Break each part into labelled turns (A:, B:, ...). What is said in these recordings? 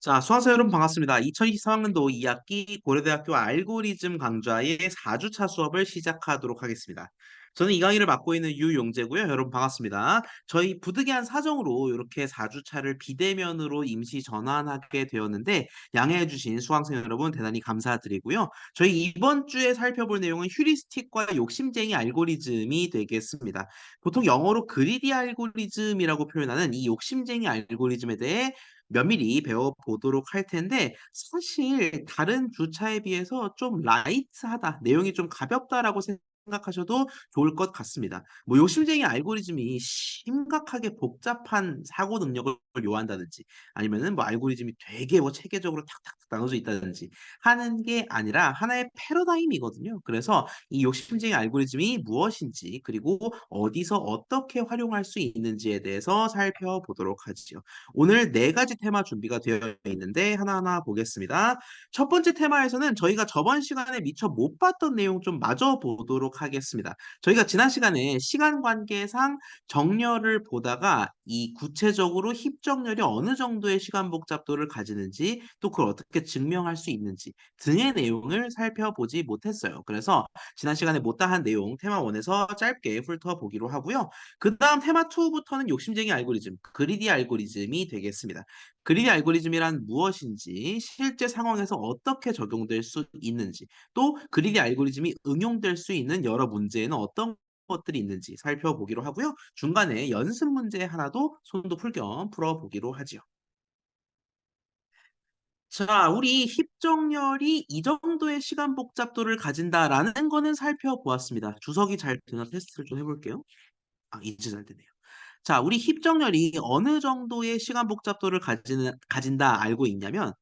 A: 자, 수강생 여러분 반갑습니다. 2023학년도 2학기 고려대학교 알고리즘 강좌의 4주차 수업을 시작하도록 하겠습니다. 저는 이 강의를 맡고 있는 유용재고요. 여러분 반갑습니다. 저희 부득이한 사정으로 이렇게 4주차를 비대면으로 임시 전환하게 되었는데 양해해 주신 수강생 여러분 대단히 감사드리고요. 저희 이번 주에 살펴볼 내용은 휴리스틱과 욕심쟁이 알고리즘이 되겠습니다. 보통 영어로 그리디 알고리즘이라고 표현하는 이 욕심쟁이 알고리즘에 대해 면밀히 배워보도록 할 텐데 사실 다른 주차에 비해서 좀 라이트하다, 내용이 좀 가볍다라고 생각하셔도 좋을 것 같습니다. 뭐 욕심쟁이 알고리즘이 심각하게 복잡한 사고 능력을 요한다든지 아니면은 뭐 알고리즘이 되게 뭐 체계적으로 탁탁탁 나눠져 있다든지 하는 게 아니라 하나의 패러다임이거든요. 그래서 이 욕심쟁이 알고리즘이 무엇인지 그리고 어디서 어떻게 활용할 수 있는지에 대해서 살펴보도록 하지요. 오늘 네 가지 테마 준비가 되어 있는데 하나하나 보겠습니다. 첫 번째 테마에서는 저희가 저번 시간에 미처 못 봤던 내용 좀 마저 보도록 하겠습니다. 저희가 지난 시간에 시간 관계상 정렬을 보다가 이 구체적으로 힙정렬이 어느 정도의 시간 복잡도를 가지는지 또 그걸 어떻게 증명할 수 있는지 등의 내용을 살펴보지 못했어요. 그래서 지난 시간에 못다한 내용 테마 1에서 짧게 훑어보기로 하고요. 그다음 테마 2부터는 욕심쟁이 알고리즘, 그리디 알고리즘이 되겠습니다. 그리디 알고리즘이란 무엇인지, 실제 상황에서 어떻게 적용될 수 있는지, 또 그리디 알고리즘이 응용될 수 있는 여러 문제에는 어떤 것들이 있는지 살펴보기로 하고요. 중간에 연습 문제 하나도 손도 풀 겸 풀어보기로 하지요. 자, 우리 힙정렬이 이 정도의 시간 복잡도를 가진다라는 거는 살펴보았습니다. 주석이 잘 되나 테스트를 좀 해볼게요. 아, 이제 잘 되네요. 자, 우리 힙정렬이 어느 정도의 시간 복잡도를 가진다 알고 있냐면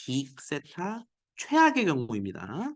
A: 빅세타 최악의 경우입니다.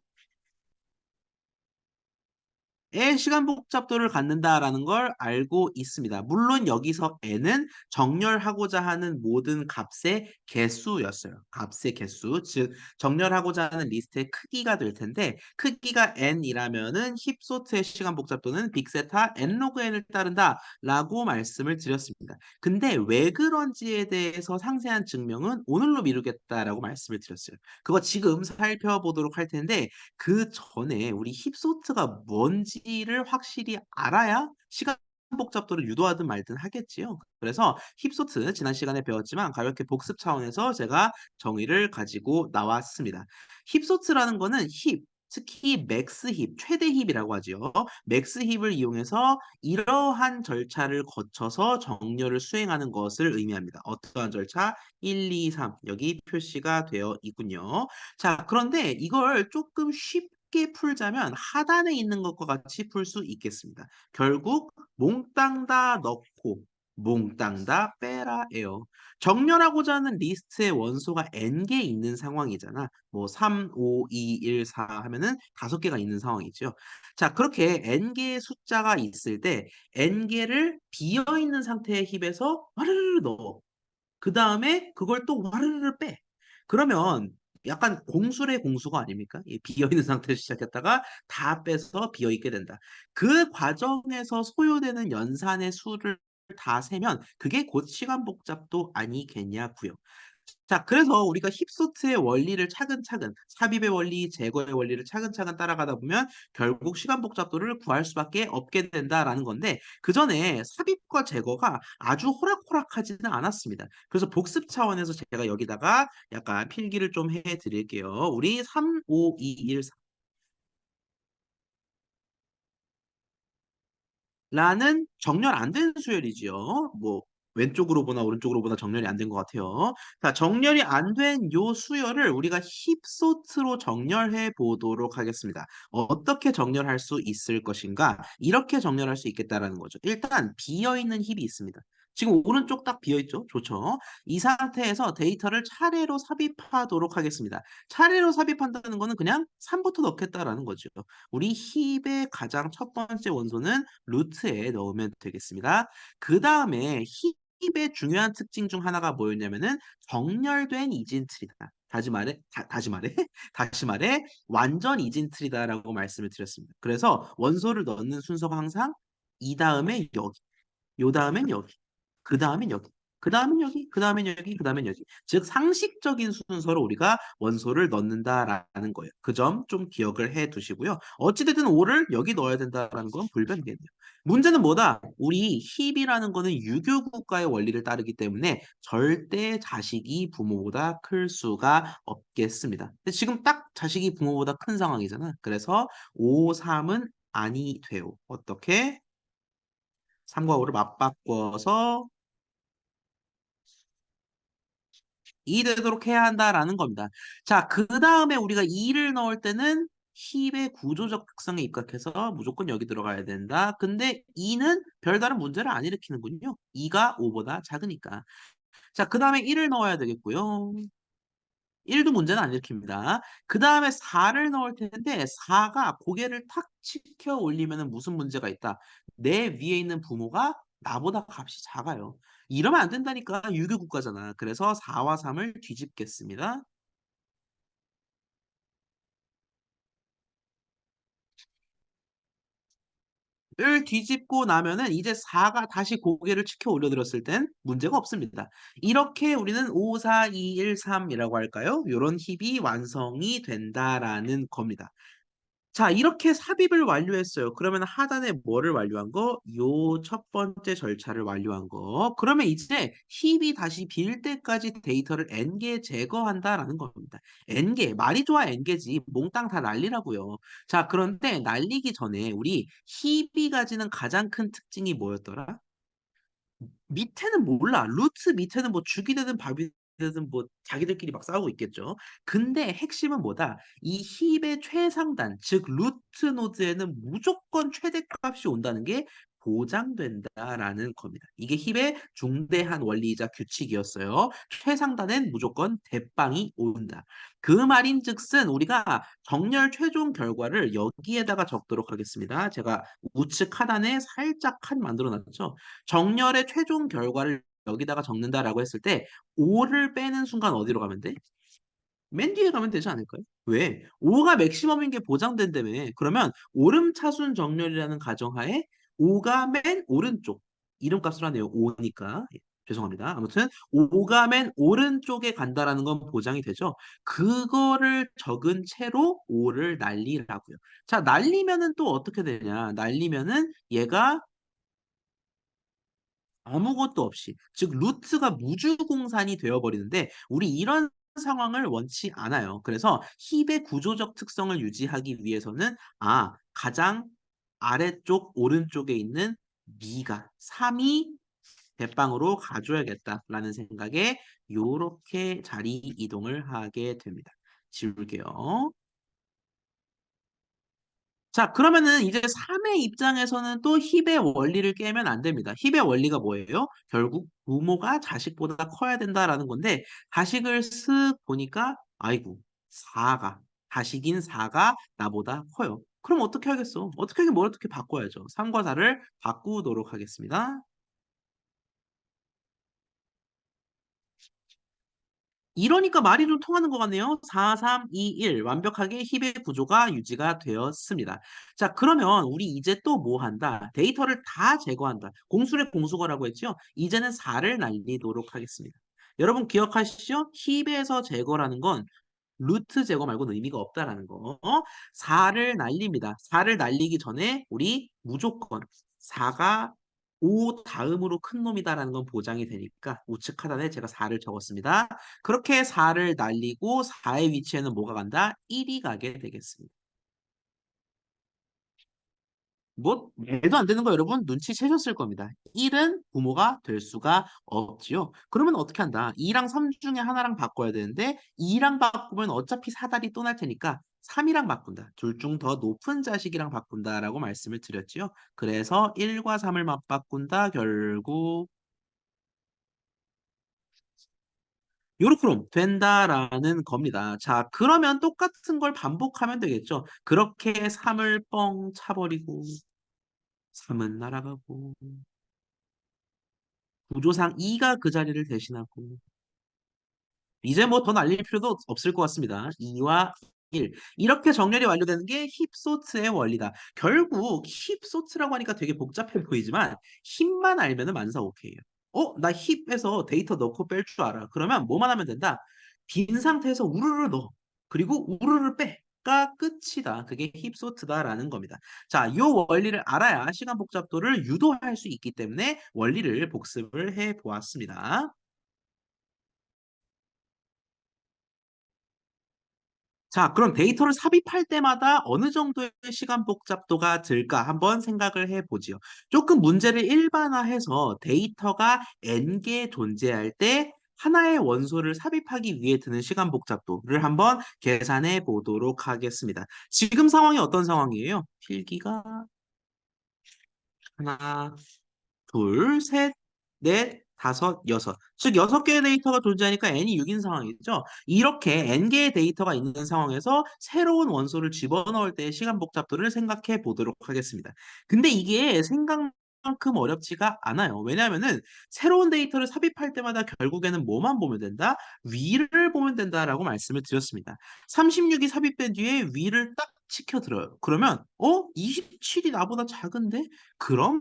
A: 의 시간 복잡도를 갖는다라는 걸 알고 있습니다. 물론 여기서 n은 정렬하고자 하는 모든 값의 개수였어요. 값의 개수, 즉 정렬하고자 하는 리스트의 크기가 될 텐데 크기가 n이라면은 힙소트의 시간 복잡도는 빅세타 n 로그 n을 따른다라고 말씀을 드렸습니다. 근데 왜 그런지에 대해서 상세한 증명은 오늘로 미루겠다라고 말씀을 드렸어요. 그거 지금 살펴보도록 할 텐데 그 전에 우리 힙소트가 뭔지를 확실히 알아야 시간 복잡도를 유도하든 말든 하겠지요. 그래서 힙소트 지난 시간에 배웠지만 가볍게 복습 차원에서 제가 정의를 가지고 나왔습니다. 힙소트라는 거는 힙, 특히 맥스 힙, 최대 힙이라고 하지요. 맥스 힙을 이용해서 이러한 절차를 거쳐서 정렬을 수행하는 것을 의미합니다. 어떠한 절차? 1, 2, 3 여기 표시가 되어 있군요. 자, 그런데 이걸 조금 쉽게 풀자면 하단에 있는 것과 같이 풀 수 있겠습니다. 결국 몽땅 다 넣고 몽땅 다 빼라예요. 정렬하고자 하는 리스트의 원소가 n개 있는 상황이잖아. 뭐 3, 5, 2, 1, 4 하면은 5개가 있는 상황이죠. 자, 그렇게 n개의 숫자가 있을 때 n개를 비어 있는 상태의 힙에서 와르르 넣어. 그다음에 그걸 또 와르르 빼. 그러면 약간 공술의 공수가 아닙니까? 이 비어있는 상태에서 시작했다가 다 빼서 비어있게 된다. 그 과정에서 소요되는 연산의 수를 다 세면 그게 곧 시간 복잡도 아니겠냐고요. 자, 그래서 우리가 힙소트의 원리를 차근차근 삽입의 원리, 제거의 원리를 차근차근 따라가다 보면 결국 시간 복잡도를 구할 수밖에 없게 된다라는 건데 그전에 삽입과 제거가 아주 호락호락하지는 않았습니다. 그래서 복습 차원에서 제가 여기다가 약간 필기를 좀 해 드릴게요. 우리 3, 5, 2, 1, 라는 정렬 안 된 수열이지요. 뭐 왼쪽으로 보나 오른쪽으로 보나 정렬이 안 된 것 같아요. 자, 정렬이 안 된 요 수열을 우리가 힙소트로 정렬해 보도록 하겠습니다. 어떻게 정렬할 수 있을 것인가? 이렇게 정렬할 수 있겠다라는 거죠. 일단 비어 있는 힙이 있습니다. 지금 오른쪽 딱 비어 있죠? 좋죠. 이 상태에서 데이터를 차례로 삽입하도록 하겠습니다. 차례로 삽입한다는 거는 그냥 3부터 넣겠다라는 거죠. 우리 힙의 가장 첫 번째 원소는 루트에 넣으면 되겠습니다. 그 다음에 힙의 중요한 특징 중 하나가 뭐였냐면은 정렬된 이진트리다. 다시 말해, 다시 말해, 완전 이진트리다라고 말씀을 드렸습니다. 그래서 원소를 넣는 순서가 항상 이 다음에 여기, 요 다음엔 여기, 그 다음엔 여기. 그 다음엔 여기, 그 다음엔 여기, 그 다음엔 여기. 즉, 상식적인 순서로 우리가 원소를 넣는다라는 거예요. 그 점 좀 기억을 해 두시고요. 어찌됐든 5를 여기 넣어야 된다라는 건 불변이겠네요. 문제는 뭐다? 우리 힙이라는 거는 유교 국가의 원리를 따르기 때문에 절대 자식이 부모보다 클 수가 없겠습니다. 근데 지금 딱 자식이 부모보다 큰 상황이잖아. 그래서 5, 3은 아니 돼요. 어떻게? 3과 5를 맞바꿔서 이 되도록 해야 한다라는 겁니다. 자, 그 다음에 우리가 2를 넣을 때는 힙의 구조적 특성에 입각해서 무조건 여기 들어가야 된다. 근데 2는 별다른 문제를 안 일으키는군요. 2가 5보다 작으니까. 자, 그 다음에 1을 넣어야 되겠고요. 1도 문제는 안 일으킵니다. 그 다음에 4를 넣을 텐데 4가 고개를 탁 치켜 올리면 무슨 문제가 있다. 내 위에 있는 부모가 나보다 값이 작아요. 이러면 안 된다니까. 유교 국가잖아. 그래서 4와 3을 뒤집겠습니다. 을 뒤집고 나면은 이제 4가 다시 고개를 치켜 올려들었을 땐 문제가 없습니다. 이렇게 우리는 5, 4, 2, 1, 3이라고 할까요? 이런 힙이 완성이 된다라는 겁니다. 자, 이렇게 삽입을 완료했어요. 그러면 하단에 뭐를 완료한 거? 요 첫 번째 절차를 완료한 거. 그러면 이제 힙이 다시 빌 때까지 데이터를 n개 제거한다라는 겁니다. n개, 말이 좋아 n개지. 몽땅 다 날리라고요. 자, 그런데 날리기 전에 우리 힙이 가지는 가장 큰 특징이 뭐였더라? 밑에는 몰라. 루트 밑에는 뭐 죽이 되든 밥이 되든 뭐 자기들끼리 막 싸우고 있겠죠. 근데 핵심은 뭐다? 이 힙의 최상단, 즉 루트 노드에는 무조건 최대값이 온다는 게 보장된다라는 겁니다. 이게 힙의 중대한 원리이자 규칙이었어요. 최상단엔 무조건 대빵이 온다. 그 말인즉슨 우리가 정렬 최종 결과를 여기에다가 적도록 하겠습니다. 제가 우측 하단에 살짝 칸 만들어 놨죠. 정렬의 최종 결과를 여기다가 적는다라고 했을 때 5를 빼는 순간 어디로 가면 돼? 맨 뒤에 가면 되지 않을까요? 왜? 5가 맥시멈인 게 보장된다며. 그러면 오름차순 정렬이라는 가정하에 5가 맨 오른쪽. 이름값으로 하네요. 5니까. 죄송합니다. 아무튼 5가 맨 오른쪽에 간다라는 건 보장이 되죠. 그거를 적은 채로 5를 날리라고요. 자, 날리면은 또 어떻게 되냐? 날리면은 얘가 아무것도 없이 즉 루트가 무주공산이 되어버리는데 우리 이런 상황을 원치 않아요. 그래서 힙의 구조적 특성을 유지하기 위해서는 가장 아래쪽 오른쪽에 있는 미가 3이 대빵으로 가줘야겠다라는 생각에 요렇게 자리 이동을 하게 됩니다. 지울게요. 자, 그러면은 이제 3의 입장에서는 또 힙의 원리를 깨면 안 됩니다. 힙의 원리가 뭐예요? 결국 부모가 자식보다 커야 된다라는 건데 자식을 쓱 보니까 아이고 4가 자식인 4가 나보다 커요. 그럼 어떻게 하겠어? 어떻게 하긴 뭘 어떻게 바꿔야죠. 3과 4를 바꾸도록 하겠습니다. 이러니까 말이 좀 통하는 것 같네요. 4, 3, 2, 1. 완벽하게 힙의 구조가 유지가 되었습니다. 자, 그러면 우리 이제 또 뭐 한다? 데이터를 다 제거한다. 공술의 공수거라고 했죠? 이제는 4를 날리도록 하겠습니다. 여러분 기억하시죠? 힙에서 제거라는 건 루트 제거 말고는 의미가 없다라는 거. 4를 날립니다. 4를 날리기 전에 우리 무조건 4가 5 다음으로 큰 놈이다라는 건 보장이 되니까 우측 하단에 제가 4를 적었습니다. 그렇게 4를 날리고 4의 위치에는 뭐가 간다? 1이 가게 되겠습니다. 뭐 말도 안 되는 거 여러분 눈치채셨을 겁니다. 1은 부모가 될 수가 없지요. 그러면 어떻게 한다? 2랑 3 중에 하나랑 바꿔야 되는데 2랑 바꾸면 어차피 사다리 또 날 테니까 3이랑 바꾼다. 둘 중 더 높은 자식이랑 바꾼다라고 말씀을 드렸지요. 그래서 1과 3을 맞바꾼다. 결국 요렇게 된다라는 겁니다. 자, 그러면 똑같은 걸 반복하면 되겠죠. 그렇게 3을 뻥 차버리고 3은 날아가고 구조상 2가 그 자리를 대신하고 이제 뭐 더 날릴 필요도 없을 것 같습니다. 2와 1 이렇게 정렬이 완료되는 게 힙소트의 원리다. 결국 힙소트라고 하니까 되게 복잡해 보이지만 힙만 알면은 만사 오케이예요. 나 힙에서 데이터 넣고 뺄 줄 알아. 그러면 뭐만 하면 된다. 빈 상태에서 우르르 넣어. 그리고 우르르 빼. 가 끝이다. 그게 힙소트다라는 겁니다. 자, 요 원리를 알아야 시간 복잡도를 유도할 수 있기 때문에 원리를 복습을 해 보았습니다. 자, 그럼 데이터를 삽입할 때마다 어느 정도의 시간 복잡도가 들까 한번 생각을 해보지요. 조금 문제를 일반화해서 데이터가 n개 존재할 때 하나의 원소를 삽입하기 위해 드는 시간 복잡도를 한번 계산해 보도록 하겠습니다. 지금 상황이 어떤 상황이에요? 필기가 하나, 둘, 셋, 넷, 다섯, 여섯. 즉, 6개의 데이터가 존재하니까 n이 6인 상황이죠. 이렇게 n개의 데이터가 있는 상황에서 새로운 원소를 집어넣을 때의 시간 복잡도를 생각해 보도록 하겠습니다. 근데 이게 생각만큼 어렵지가 않아요. 왜냐하면은 새로운 데이터를 삽입할 때마다 결국에는 뭐만 보면 된다? 위를 보면 된다라고 말씀을 드렸습니다. 36이 삽입된 뒤에 위를 딱 치켜들어요. 그러면 27이 나보다 작은데? 그럼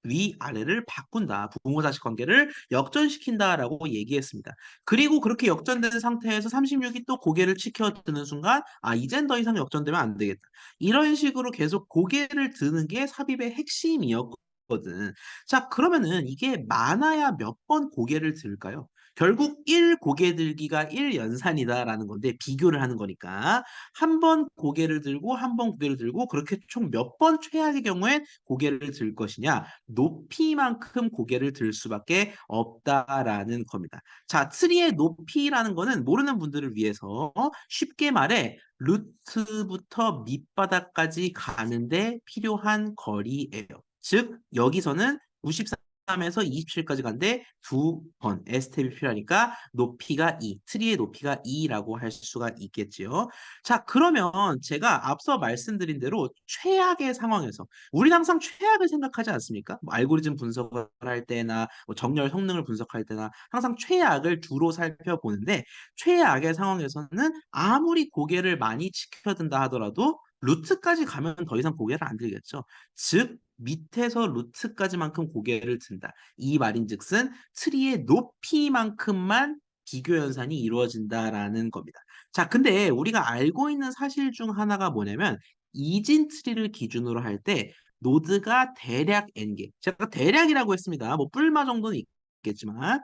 A: 위아래를 바꾼다. 부모자식 관계를 역전시킨다라고 얘기했습니다. 그리고 그렇게 역전된 상태에서 36이 또 고개를 치켜드는 순간 이젠 더 이상 역전되면 안 되겠다. 이런 식으로 계속 고개를 드는 게 삽입의 핵심이었거든. 자, 그러면은 이게 많아야 몇 번 고개를 들까요? 결국 1 고개 들기가 1 연산이다라는 건데 비교를 하는 거니까 한 번 고개를 들고 한 번 고개를 들고 그렇게 총 몇 번 최악의 경우에 고개를 들 것이냐 높이만큼 고개를 들 수밖에 없다라는 겁니다. 자, 트리의 높이라는 거는 모르는 분들을 위해서 쉽게 말해 루트부터 밑바닥까지 가는데 필요한 거리예요. 즉 여기서는 93에서 27까지 간데 두 번 S텝이 필요하니까 높이가 2, 트리의 높이가 2라고 할 수가 있겠지요. 자, 그러면 제가 앞서 말씀드린 대로 최악의 상황에서 우리는 항상 최악을 생각하지 않습니까? 뭐 알고리즘 분석을 할 때나 뭐 정렬 성능을 분석할 때나 항상 최악을 주로 살펴보는데 최악의 상황에서는 아무리 고개를 많이 치켜든다 하더라도 루트까지 가면 더 이상 고개를 안 들겠죠. 즉 밑에서 루트까지만큼 고개를 든다. 이 말인즉슨 트리의 높이만큼만 비교 연산이 이루어진다라는 겁니다. 자, 근데 우리가 알고 있는 사실 중 하나가 뭐냐면 이진 트리를 기준으로 할 때 노드가 대략 n개. 제가 대략이라고 했습니다. 뭐 뿔마 정도는 있겠지만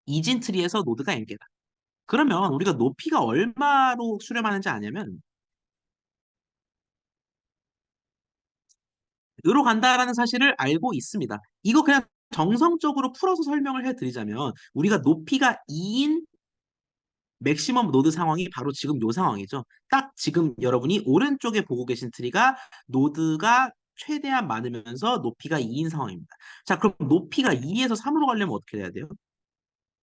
A: 이진 트리에서 노드가 n개다. 그러면 우리가 높이가 얼마로 수렴하는지 아냐면 으로 간다라는 사실을 알고 있습니다. 이거 그냥 정성적으로 풀어서 설명을 해드리자면 우리가 높이가 2인 맥시멈 노드 상황이 바로 지금 요 상황이죠. 딱 지금 여러분이 오른쪽에 보고 계신 트리가 노드가 최대한 많으면서 높이가 2인 상황입니다. 자, 그럼 높이가 2에서 3으로 가려면 어떻게 돼야 돼요?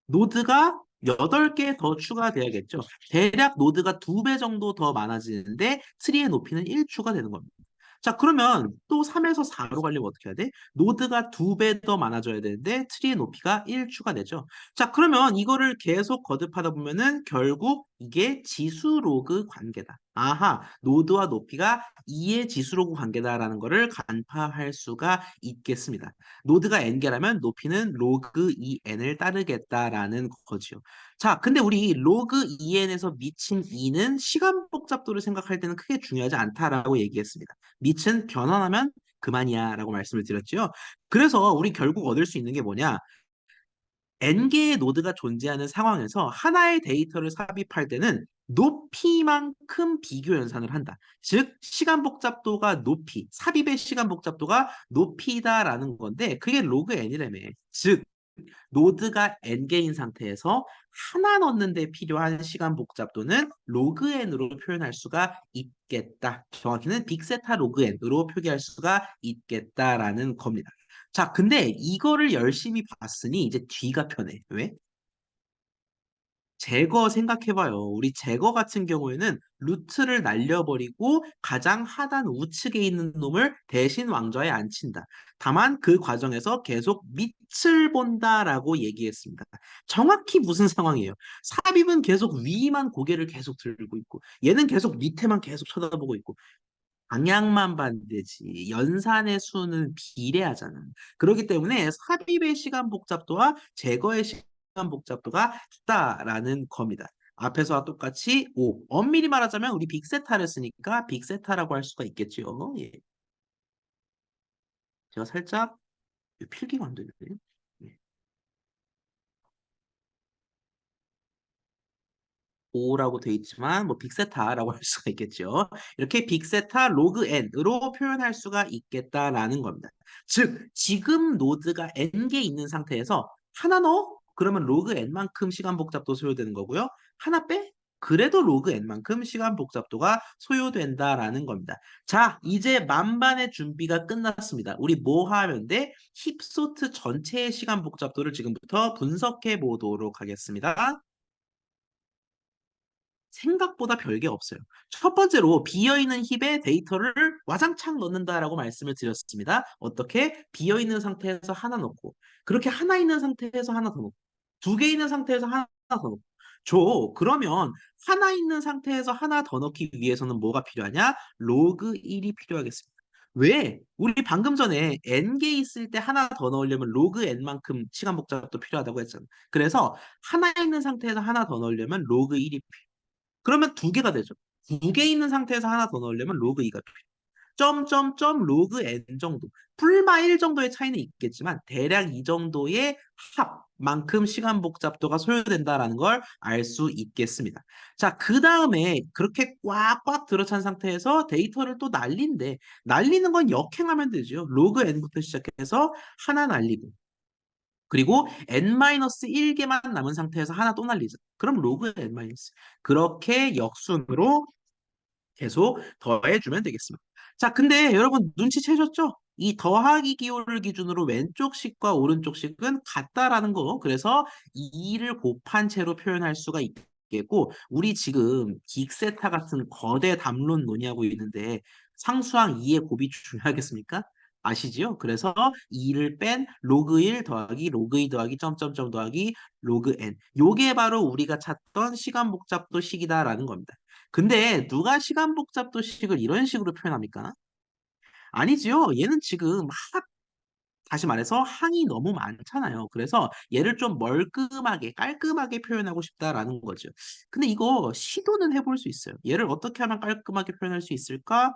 A: 노드가 8개 더 추가돼야겠죠. 대략 노드가 2배 정도 더 많아지는데 트리의 높이는 1추가 되는 겁니다. 자, 그러면 또 3에서 4로 가려면 어떻게 해야 돼? 노드가 2배 더 많아져야 되는데 트리의 높이가 1추가 되죠. 자, 그러면 이거를 계속 거듭하다 보면은 결국 이게 지수 로그 관계다. 아하, 노드와 높이가 2의 지수 로그 관계다라는 거를 간파할 수가 있겠습니다. 노드가 n개라면 높이는 로그 2n을 따르겠다라는 거지요. 자, 근데 우리 로그 2n에서 미친 2는 시간 복잡도를 생각할 때는 크게 중요하지 않다라고 얘기했습니다. 밑은 변환하면 그만이야 라고 말씀을 드렸죠. 그래서 우리 결국 얻을 수 있는 게 뭐냐? n개의 노드가 존재하는 상황에서 하나의 데이터를 삽입할 때는 높이만큼 비교 연산을 한다. 즉, 시간 복잡도가 높이, 삽입의 시간 복잡도가 높이다라는 건데 그게 로그 n이라며. 즉, 노드가 n개인 상태에서 하나 넣는 데 필요한 시간 복잡도는 로그 n으로 표현할 수가 있겠다. 정확히는 빅세타 로그 n으로 표기할 수가 있겠다라는 겁니다. 자, 근데 이거를 열심히 봤으니 이제 뒤가 편해. 왜? 제거 생각해봐요. 우리 제거 같은 경우에는 루트를 날려버리고 가장 하단 우측에 있는 놈을 대신 왕좌에 앉힌다. 다만 그 과정에서 계속 밑을 본다라고 얘기했습니다. 정확히 무슨 상황이에요? 삽입은 계속 위만 고개를 계속 들고 있고 얘는 계속 밑에만 계속 쳐다보고 있고 방향만 반대지 연산의 수는 비례하잖아. 그렇기 때문에 삽입의 시간 복잡도와 제거의 시간 복잡도가 같다라는 겁니다. 앞에서와 똑같이 5. 엄밀히 말하자면 우리 빅세타를 쓰니까 빅세타라고 할 수가 있겠지요. 예. 제가 살짝 필기가 안 되네. 예. 5라고 돼 있지만 뭐 빅세타라고 할 수가 있겠죠. 이렇게 빅세타 로그 n으로 표현할 수가 있겠다라는 겁니다. 즉 지금 노드가 n개 있는 상태에서 하나 넣어? 그러면 로그 n만큼 시간 복잡도 소요되는 거고요. 하나 빼? 그래도 로그 n만큼 시간 복잡도가 소요된다라는 겁니다. 자, 이제 만반의 준비가 끝났습니다. 우리 뭐 하면 돼? 힙소트 전체의 시간 복잡도를 지금부터 분석해 보도록 하겠습니다. 생각보다 별게 없어요. 첫 번째로 비어있는 힙에 데이터를 와장창 넣는다라고 말씀을 드렸습니다. 어떻게? 비어있는 상태에서 하나 넣고 그렇게 하나 있는 상태에서 하나 더 넣고 두 개 있는 상태에서 하나 더 넣고 그러면 하나 있는 상태에서 하나 더 넣기 위해서는 뭐가 필요하냐? 로그 1이 필요하겠습니다. 왜? 우리 방금 전에 n개 있을 때 하나 더 넣으려면 로그 n만큼 시간 복잡도 필요하다고 했잖아. 그래서 하나 있는 상태에서 하나 더 넣으려면 로그 1이 그러면 두 개가 되죠. 두 개 있는 상태에서 하나 더 넣으려면 로그 2가 필요해요. 점점점 로그 n 정도. 풀마 1 정도의 차이는 있겠지만 대략 이 정도의 합만큼 시간 복잡도가 소요된다라는 걸 알 수 있겠습니다. 자, 그 다음에 그렇게 꽉꽉 들어찬 상태에서 데이터를 또 날리는 건 역행하면 되죠. 로그 n부터 시작해서 하나 날리고 그리고 n-1개만 남은 상태에서 하나 또 날리자. 그럼 로그 n-. 그렇게 역순으로 계속 더해주면 되겠습니다. 자, 근데 여러분 눈치채셨죠? 이 더하기 기호를 기준으로 왼쪽 식과 오른쪽 식은 같다라는 거. 그래서 2를 곱한 채로 표현할 수가 있겠고 우리 지금 긱세타 같은 거대 담론 논의하고 있는데 상수항 2의 곱이 중요하겠습니까? 아시지요? 그래서 2를 뺀 로그 1 더하기 로그 2 더하기 점점점 더하기 로그 n. 요게 바로 우리가 찾던 시간 복잡도 식이다라는 겁니다. 근데 누가 시간 복잡도식을 이런 식으로 표현합니까? 아니지요. 얘는 지금 다시 말해서 항이 너무 많잖아요. 그래서 얘를 좀 멀끔하게 깔끔하게 표현하고 싶다라는 거죠. 근데 이거 시도는 해볼 수 있어요. 얘를 어떻게 하면 깔끔하게 표현할 수 있을까?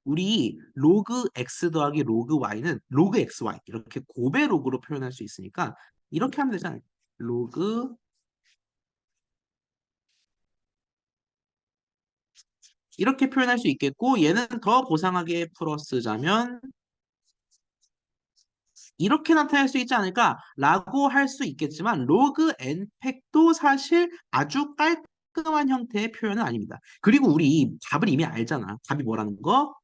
A: 우리 로그 x 더하기 로그 y는 로그 xy 이렇게 곱의 로그로 표현할 수 있으니까 이렇게 하면 되잖아요. 로그 이렇게 표현할 수 있겠고 얘는 더 고상하게 풀어 쓰자면 이렇게 나타낼 수 있지 않을까라고 할 수 있겠지만 로그 n팩도 사실 아주 깔끔한 형태의 표현은 아닙니다. 그리고 우리 답을 이미 알잖아. 답이 뭐라는 거?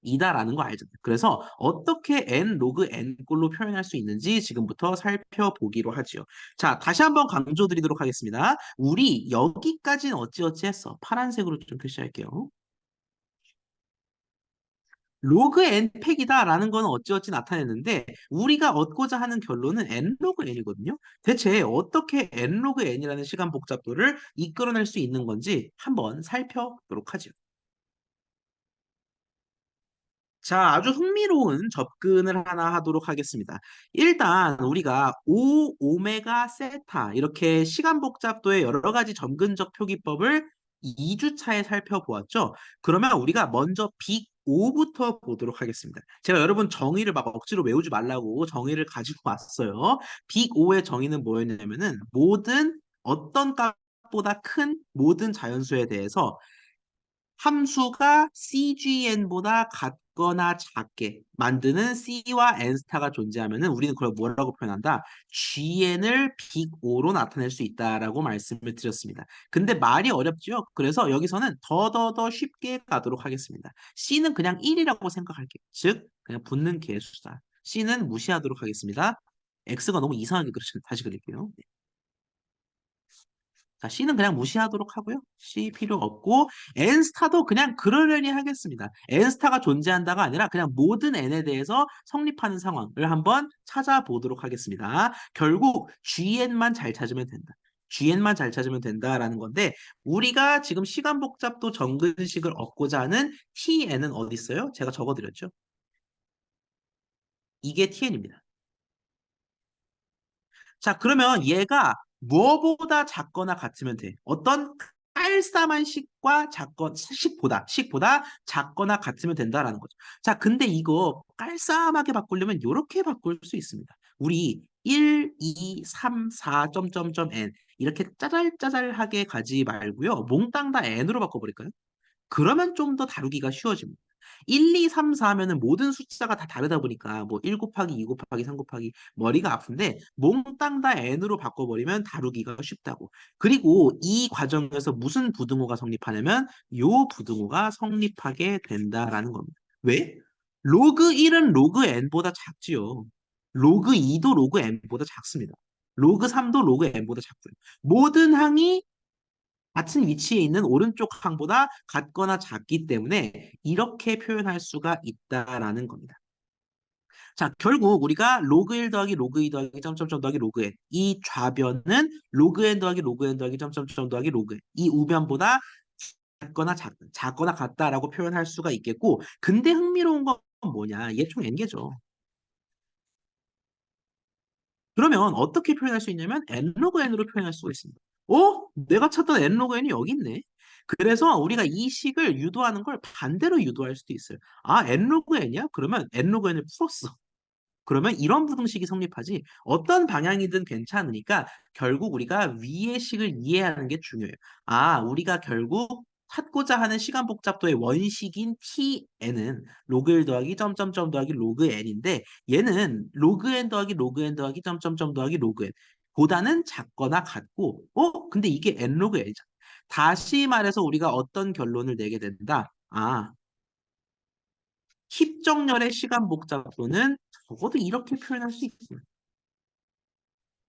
A: 이다라는 거 알잖아요. 그래서 어떻게 n 로그 n 꼴로 표현할 수 있는지 지금부터 살펴보기로 하지요. 자, 다시 한번 강조드리도록 하겠습니다. 우리 여기까지는 어찌어찌 했어. 파란색으로 좀 표시할게요. 로그 n 팩이다라는 거는 어찌어찌 나타냈는데 우리가 얻고자 하는 결론은 n 로그 n이거든요. 대체 어떻게 n 로그 n이라는 시간 복잡도를 이끌어낼 수 있는 건지 한번 살펴보도록 하죠. 자, 아주 흥미로운 접근을 하나 하도록 하겠습니다. 일단 우리가 5 오메가 세타 이렇게 시간 복잡도의 여러 가지 점근적 표기법을 2주차에 살펴보았죠. 그러면 우리가 먼저 빅 5부터 보도록 하겠습니다. 제가 여러분 정의를 막 억지로 외우지 말라고 정의를 가지고 왔어요. 빅 5의 정의는 뭐였냐면은 모든 어떤 값보다 큰 모든 자연수에 대해서 함수가 CGN보다 같거나 작게 만드는 C와 N스타가 존재하면은 우리는 그걸 뭐라고 표현한다? GN을 빅 O로 나타낼 수 있다라고 말씀을 드렸습니다. 근데 말이 어렵죠? 그래서 여기서는 더 쉽게 가도록 하겠습니다. C는 그냥 1이라고 생각할게요. 즉, 그냥 붙는 개수다. C는 무시하도록 하겠습니다. X가 너무 이상하게 그러시면 다시 그릴게요. 자, C는 그냥 무시하도록 하고요. C 필요 없고 N스타도 그냥 그러려니 하겠습니다. N스타가 존재한다가 아니라 그냥 모든 N에 대해서 성립하는 상황을 한번 찾아보도록 하겠습니다. 결국 GN만 잘 찾으면 된다. GN만 잘 찾으면 된다라는 건데 우리가 지금 시간 복잡도 정근식을 얻고자 하는 TN은 어디 있어요? 제가 적어드렸죠. 이게 TN입니다. 자, 그러면 얘가 무엇보다 작거나 같으면 돼. 어떤 깔쌈한 식보다 작거나 같으면 된다라는 거죠. 자, 근데 이거 깔쌈하게 바꾸려면 이렇게 바꿀 수 있습니다. 우리 1, 2, 3, 4, n 이렇게 짜잘짜잘하게 가지 말고요. 몽땅 다 n으로 바꿔버릴까요? 그러면 좀 더 다루기가 쉬워집니다. 1, 2, 3, 4 하면은 모든 숫자가 다 다르다 보니까 뭐 1 곱하기 2 곱하기 3 곱하기 머리가 아픈데 몽땅 다 n으로 바꿔버리면 다루기가 쉽다고. 그리고 이 과정에서 무슨 부등호가 성립하냐면 요 부등호가 성립하게 된다라는 겁니다. 왜? 로그 1은 로그 n보다 작지요. 로그 2도 로그 n보다 작습니다. 로그 3도 로그 n보다 작고요. 모든 항이 같은 위치에 있는 오른쪽 항보다 같거나 작기 때문에 이렇게 표현할 수가 있다라는 겁니다. 자, 결국 우리가 로그 1 더하기 로그 2 더하기 점점점 더하기 로그 n 이 좌변은 로그 n 더하기 로그 n 더하기 점점점 더하기 로그 n 이 우변보다 작거나 같다라고 표현할 수가 있겠고 근데 흥미로운 건 뭐냐? 얘 총 n개죠. 그러면 어떻게 표현할 수 있냐면 n 로그 n으로 표현할 수가 있습니다. 내가 찾던 n 로그 n이 여기 있네. 그래서 우리가 이 식을 유도하는 걸 반대로 유도할 수도 있어요. 아, n 로그 n이야? 그러면 n 로그 n을 풀었어. 그러면 이런 부등식이 성립하지 어떤 방향이든 괜찮으니까 결국 우리가 위의 식을 이해하는 게 중요해요. 아, 우리가 결국 찾고자 하는 시간 복잡도의 원식인 tn은 로그 1 더하기 점점점 더하기 로그 n인데 얘는 로그 n 더하기 로그 n 더하기 점점점 더하기 로그 n 보다는 작거나 같고 근데 이게 n 로그 n이잖아. 다시 말해서 우리가 어떤 결론을 내게 된다. 아, 힙정렬의 시간 복잡도는 적어도 이렇게 표현할 수 있구나.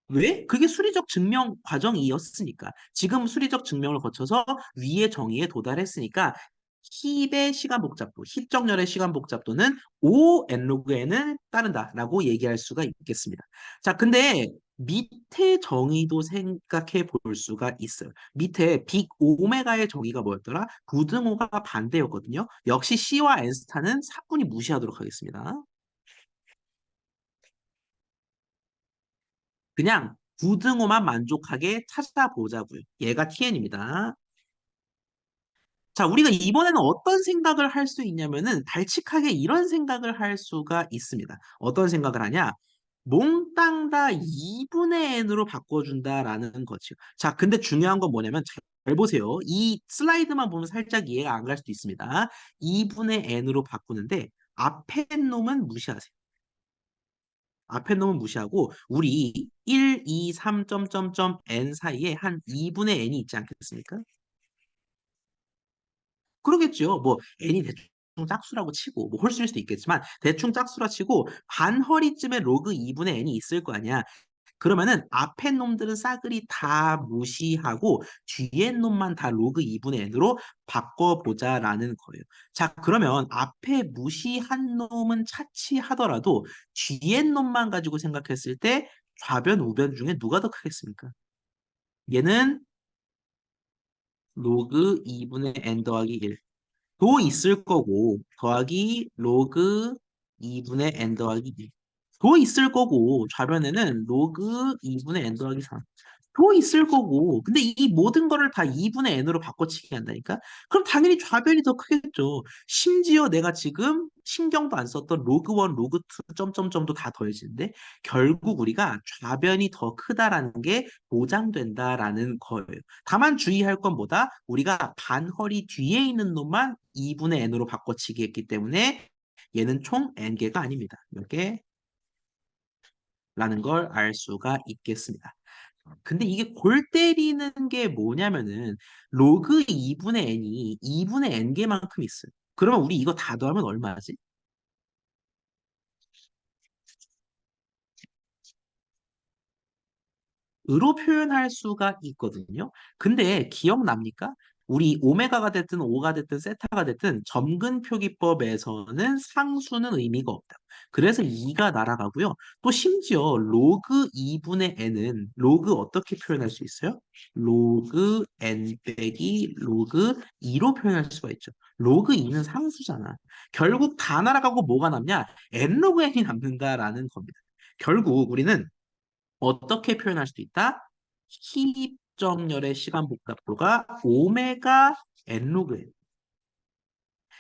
A: 왜? 그게 수리적 증명 과정이었으니까. 지금 수리적 증명을 거쳐서 위의 정의에 도달했으니까 힙의 시간 복잡도, 힙정렬의 시간 복잡도는 O(n log n을 따른다라고 얘기할 수가 있겠습니다. 자, 근데 밑에 정의도 생각해 볼 수가 있어요. 밑에 빅 오메가의 정의가 뭐였더라? 부등호가 반대였거든요. 역시 C와 N 스타는 사뿐히 무시하도록 하겠습니다. 그냥 부등호만 만족하게 찾아보자고요. 얘가 TN입니다. 자, 우리가 이번에는 어떤 생각을 할 수 있냐면은 발칙하게 이런 생각을 할 수가 있습니다. 어떤 생각을 하냐? 몽땅 다 2분의 n으로 바꿔준다라는 거죠. 자, 근데 중요한 건 뭐냐면 잘 보세요. 이 슬라이드만 보면 살짝 이해가 안 갈 수도 있습니다. 2분의 n으로 바꾸는데 앞에 놈은 무시하세요. 앞에 놈은 무시하고 우리 1, 2, 3, n 사이에 한 2분의 n이 있지 않겠습니까? 그러겠죠. 뭐 n이 대충 짝수라고 치고 뭐 홀수일 수도 있겠지만 대충 짝수라 치고 반허리쯤에 로그 2분의 n이 있을 거 아니야. 그러면은 앞에 놈들은 싸그리 다 무시하고 뒤에 놈만 다 로그 2분의 n으로 바꿔보자라는 거예요. 자, 그러면 앞에 무시한 놈은 차치하더라도 뒤에 놈만 가지고 생각했을 때 좌변, 우변 중에 누가 더 크겠습니까? 얘는 로그 2분의 n 더하기 1. 도 있을 거고 더하기 로그 2분의 n 더하기 1. 도 있을 거고 좌변에는 로그 2분의 n 더하기 3. 도 있을 거고 근데 이 모든 거를 다 2분의 n으로 바꿔치기 한다니까? 그럼 당연히 좌변이 더 크겠죠. 심지어 내가 지금 신경도 안 썼던 로그 1, 로그 2, 점점점도 다 더해지는데 결국 우리가 좌변이 더 크다라는 게 보장된다라는 거예요. 다만 주의할 건 뭐다? 우리가 반허리 뒤에 있는 놈만 2분의 n으로 바꿔치기 했기 때문에 얘는 총 n개가 아닙니다. 몇 개? 라는 걸 알 수가 있겠습니다. 근데 이게 골 때리는 게 뭐냐면은 로그 2분의 n이 2분의 n개만큼 있어요. 그러면 우리 이거 다 더하면 얼마지? 으로 표현할 수가 있거든요. 근데 기억납니까? 우리 오메가가 됐든 오가 됐든 세타가 됐든 점근표기법에서는 상수는 의미가 없다. 그래서 2가 날아가고요. 또 심지어 로그 2분의 n은 로그 어떻게 표현할 수 있어요? 로그 n 빼기 로그 2로 표현할 수가 있죠. 로그 2는 상수잖아. 결국 다 날아가고 뭐가 남냐? n 로그 n이 남는다라는 겁니다. 결국 우리는 어떻게 표현할 수도 있다? 희입정렬의 시간 복잡도가 오메가 n 로그 n.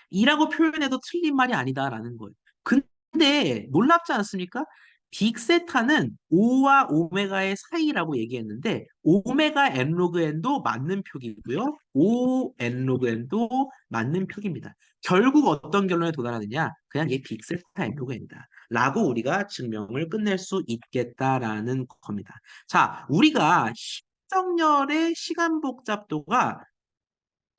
A: 이라고 표현해도 틀린 말이 아니다라는 거예요. 근데 놀랍지 않습니까? 빅세타는 O와 오메가의 사이라고 얘기했는데 오메가 n 로그 n도 맞는 표기고요. O n 로그 n도 맞는 표기입니다. 결국 어떤 결론에 도달하느냐? 그냥 얘 빅세타 n 로그 n이다. 라고 우리가 증명을 끝낼 수 있겠다라는 겁니다. 자, 우리가 십정렬의 시간 복잡도가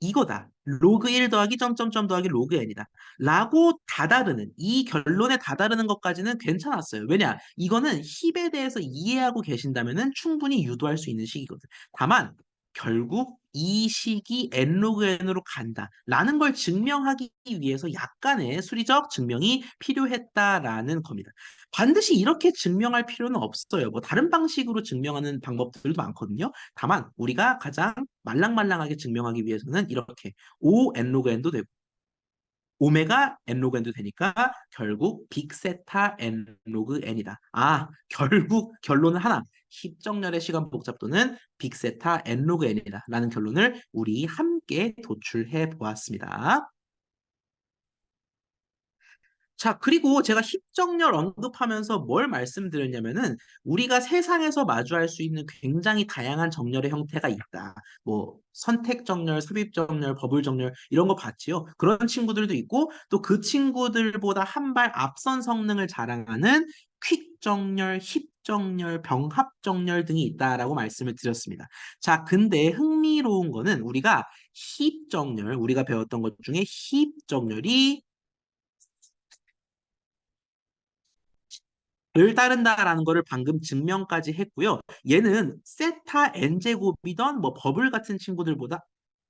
A: 이거다. 로그 1 더하기 점점점 더하기 로그 n이다. 라고 다다르는 이 결론에 다다르는 것까지는 괜찮았어요. 왜냐? 이거는 힙에 대해서 이해하고 계신다면은 충분히 유도할 수 있는 식이거든. 다만 결국 이 식이 n 로그 n으로 간다. 라는 걸 증명하기 위해서 약간의 수리적 증명이 필요했다라는 겁니다. 반드시 이렇게 증명할 필요는 없어요. 뭐 다른 방식으로 증명하는 방법들도 많거든요. 다만 우리가 가장 말랑말랑하게 증명하기 위해서는 이렇게 O n 로그 n도 되고 오메가 n 로그 n도 되니까 결국 빅세타 n 로그 n이다. 아, 결국 결론은 하나. 십정렬의 시간 복잡도는 빅세타 n 로그 n이다. 라는 결론을 우리 함께 도출해 보았습니다. 자, 그리고 제가 힙정렬 언급하면서 뭘 말씀드렸냐면은 우리가 세상에서 마주할 수 있는 굉장히 다양한 정렬의 형태가 있다. 뭐 선택정렬, 삽입정렬, 버블정렬 이런 거 봤지요. 그런 친구들도 있고 또 그 친구들보다 한 발 앞선 성능을 자랑하는 퀵정렬, 힙정렬, 병합정렬 등이 있다라고 말씀을 드렸습니다. 자, 근데 흥미로운 거는 우리가 힙정렬, 우리가 배웠던 것 중에 힙정렬이 를 따른다라는 거를 방금 증명까지 했고요. 얘는 세타 n제곱이던 뭐 버블 같은 친구들보다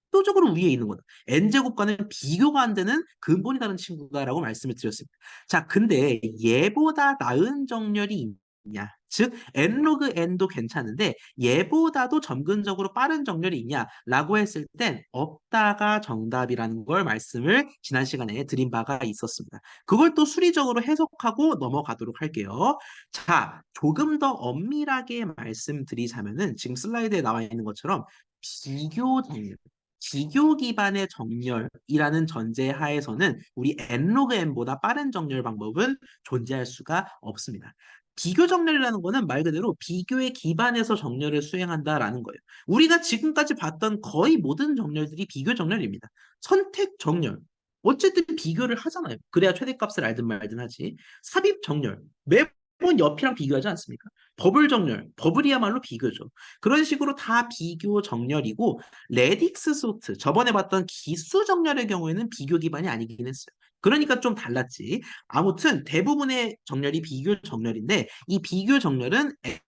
A: 압도적으로 위에 있는 거다. n제곱과는 비교가 안 되는 근본이 다른 친구다라고 말씀을 드렸습니다. 자, 근데 얘보다 나은 정렬이 있냐? 즉 n 로그 n도 괜찮은데 얘보다도 점근적으로 빠른 정렬이 있냐라고 했을 땐 없다가 정답이라는 걸 말씀을 지난 시간에 드린 바가 있었습니다. 그걸 또 수리적으로 해석하고 넘어가도록 할게요. 자, 조금 더 엄밀하게 말씀드리자면은 지금 슬라이드에 나와 있는 것처럼 비교 정렬, 비교 기반의 정렬이라는 전제 하에서는 우리 n로그 n보다 빠른 정렬 방법은 존재할 수가 없습니다. 비교 정렬이라는 거는 말 그대로 비교에 기반해서 정렬을 수행한다라는 거예요. 우리가 지금까지 봤던 거의 모든 정렬들이 비교 정렬입니다. 선택 정렬. 어쨌든 비교를 하잖아요. 그래야 최대값을 알든 말든 하지. 삽입 정렬. 매번 옆이랑 비교하지 않습니까? 버블 정렬. 버블이야말로 비교죠. 그런 식으로 다 비교 정렬이고 레딕스 소트. 저번에 봤던 기수 정렬의 경우에는 비교 기반이 아니긴 했어요. 그러니까 좀 달랐지. 아무튼 대부분의 정렬이 비교 정렬인데 이 비교 정렬은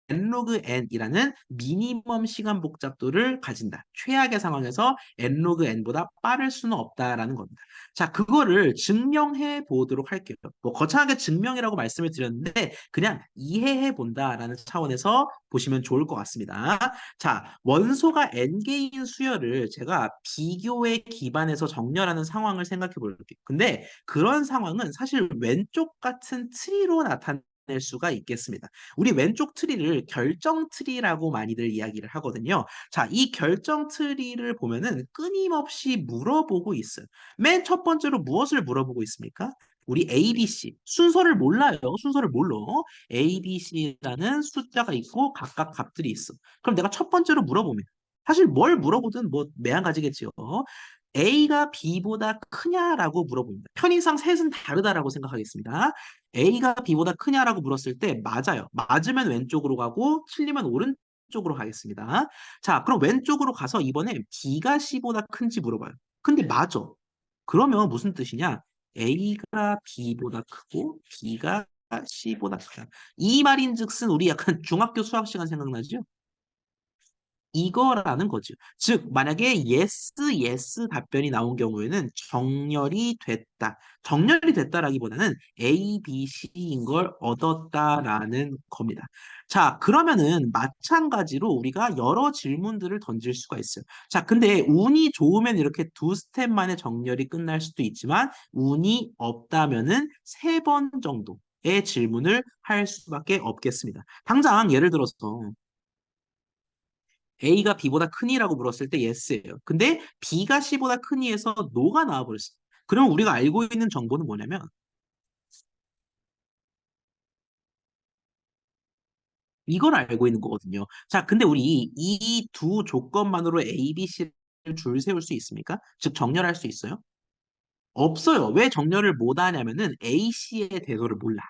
A: n로그 n이라는 미니멈 시간 복잡도를 가진다. 최악의 상황에서 n로그 n보다 빠를 수는 없다라는 겁니다. 자, 그거를 증명해 보도록 할게요. 뭐 거창하게 증명이라고 말씀을 드렸는데 그냥 이해해 본다라는 차원에서 보시면 좋을 것 같습니다. 자, 원소가 n개인 수열을 제가 비교에 기반해서 정렬하는 상황을 생각해 볼게요. 근데 그런 상황은 사실 왼쪽 같은 트리로 나타낼 수가 있겠습니다. 우리 왼쪽 트리를 결정 트리라고 많이들 이야기를 하거든요. 자, 이 결정 트리를 보면은 끊임없이 물어보고 있어요. 맨 첫 번째로 무엇을 물어보고 있습니까? 우리 ABC 순서를 몰라요. 순서를 몰라. ABC라는 숫자가 있고 각각 값들이 있어. 그럼 내가 첫 번째로 물어보면 사실 뭘 물어보든 뭐 매한가지겠지요. A가 B보다 크냐라고 물어봅니다. 편의상 셋은 다르다라고 생각하겠습니다. A가 B보다 크냐라고 물었을 때 맞아요. 맞으면 왼쪽으로 가고 틀리면 오른쪽으로 가겠습니다. 자, 그럼 왼쪽으로 가서 이번에 B가 C보다 큰지 물어봐요. 근데 맞아. 그러면 무슨 뜻이냐? A가 B보다 크고 B가 C보다 크다. 이 말인즉슨 우리 약간 중학교 수학 시간 생각나죠? 이거라는 거죠. 즉, 만약에 yes, yes 답변이 나온 경우에는 정렬이 됐다. 정렬이 됐다라기보다는 A, B, C인 걸 얻었다라는 겁니다. 자, 그러면은 마찬가지로 우리가 여러 질문들을 던질 수가 있어요. 자, 근데 운이 좋으면 이렇게 두 스텝 만에 정렬이 끝날 수도 있지만 운이 없다면은 세 번 정도의 질문을 할 수밖에 없겠습니다. 당장 예를 들어서 A가 B보다 크니라고 물었을 때 yes예요. 근데 B가 C보다 크니 해서 no가 나와버렸어요. 그럼 우리가 알고 있는 정보는 뭐냐면 이걸 알고 있는 거거든요. 자, 근데 우리 이 두 조건만으로 A, B, C를 줄 세울 수 있습니까? 즉 정렬할 수 있어요? 없어요. 왜 정렬을 못 하냐면은 A, C의 대소를 몰라.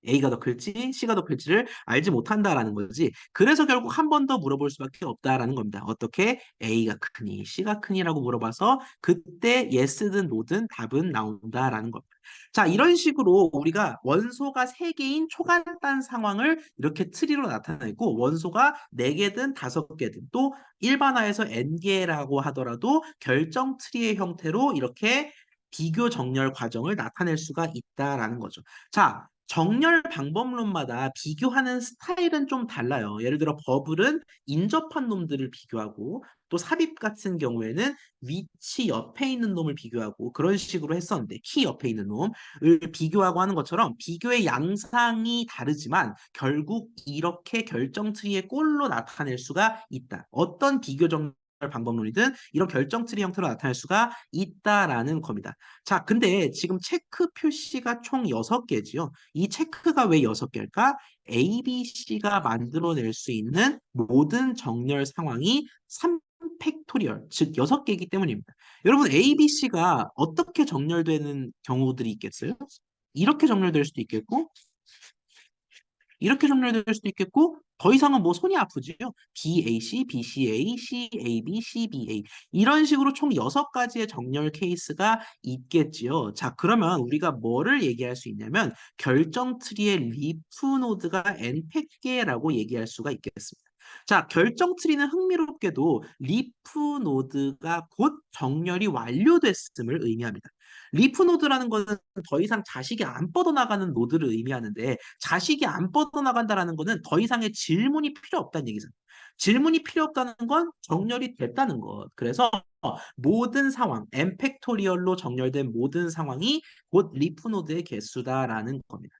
A: A가 더 클지 C가 더 클지를 알지 못한다라는 거지. 그래서 결국 한 번 더 물어볼 수밖에 없다라는 겁니다. 어떻게 A가 크니 C가 크니라고 물어봐서 그때 yes든 no든 답은 나온다라는 겁니다. 자, 이런 식으로 우리가 원소가 세개인 초간단 상황을 이렇게 트리로 나타내고 원소가 네개든 다섯 개든 또 일반화해서 n개라고 하더라도 결정 트리의 형태로 이렇게 비교 정렬 과정을 나타낼 수가 있다라는 거죠. 자, 정렬 방법론마다 비교하는 스타일은 좀 달라요. 예를 들어 버블은 인접한 놈들을 비교하고 또 삽입 같은 경우에는 위치 옆에 있는 놈을 비교하고 그런 식으로 했었는데 키 옆에 있는 놈을 비교하고 하는 것처럼 비교의 양상이 다르지만 결국 이렇게 결정 트리의 꼴로 나타낼 수가 있다. 어떤 비교 정렬 방법론이든 이런 결정 트리 형태로 나타낼 수가 있다라는 겁니다. 자, 근데 지금 체크 표시가 총 6개지요. 이 체크가 왜 6개일까? A, B, C가 만들어낼 수 있는 모든 정렬 상황이 3팩토리얼, 즉 6개이기 때문입니다. 여러분, A, B, C가 어떻게 정렬되는 경우들이 있겠어요? 이렇게 정렬될 수도 있겠고, 이렇게 정렬될 수도 있겠고 더 이상은 뭐 손이 아프지요. BAC, BCA, CAB, CBA 이런 식으로 총 6가지의 정렬 케이스가 있겠지요. 자, 그러면 우리가 뭐를 얘기할 수 있냐면 결정 트리의 리프 노드가 n팩개라고 얘기할 수가 있겠습니다. 자, 결정 트리는 흥미롭게도 리프 노드가 곧 정렬이 완료됐음을 의미합니다. 리프 노드라는 것은 더 이상 자식이 안 뻗어나가는 노드를 의미하는데 자식이 안 뻗어나간다라는 것은 더 이상의 질문이 필요 없다는 얘기잖아요. 질문이 필요 없다는 건 정렬이 됐다는 것. 그래서 모든 상황, n 팩토리얼로 정렬된 모든 상황이 곧 리프 노드의 개수다라는 겁니다.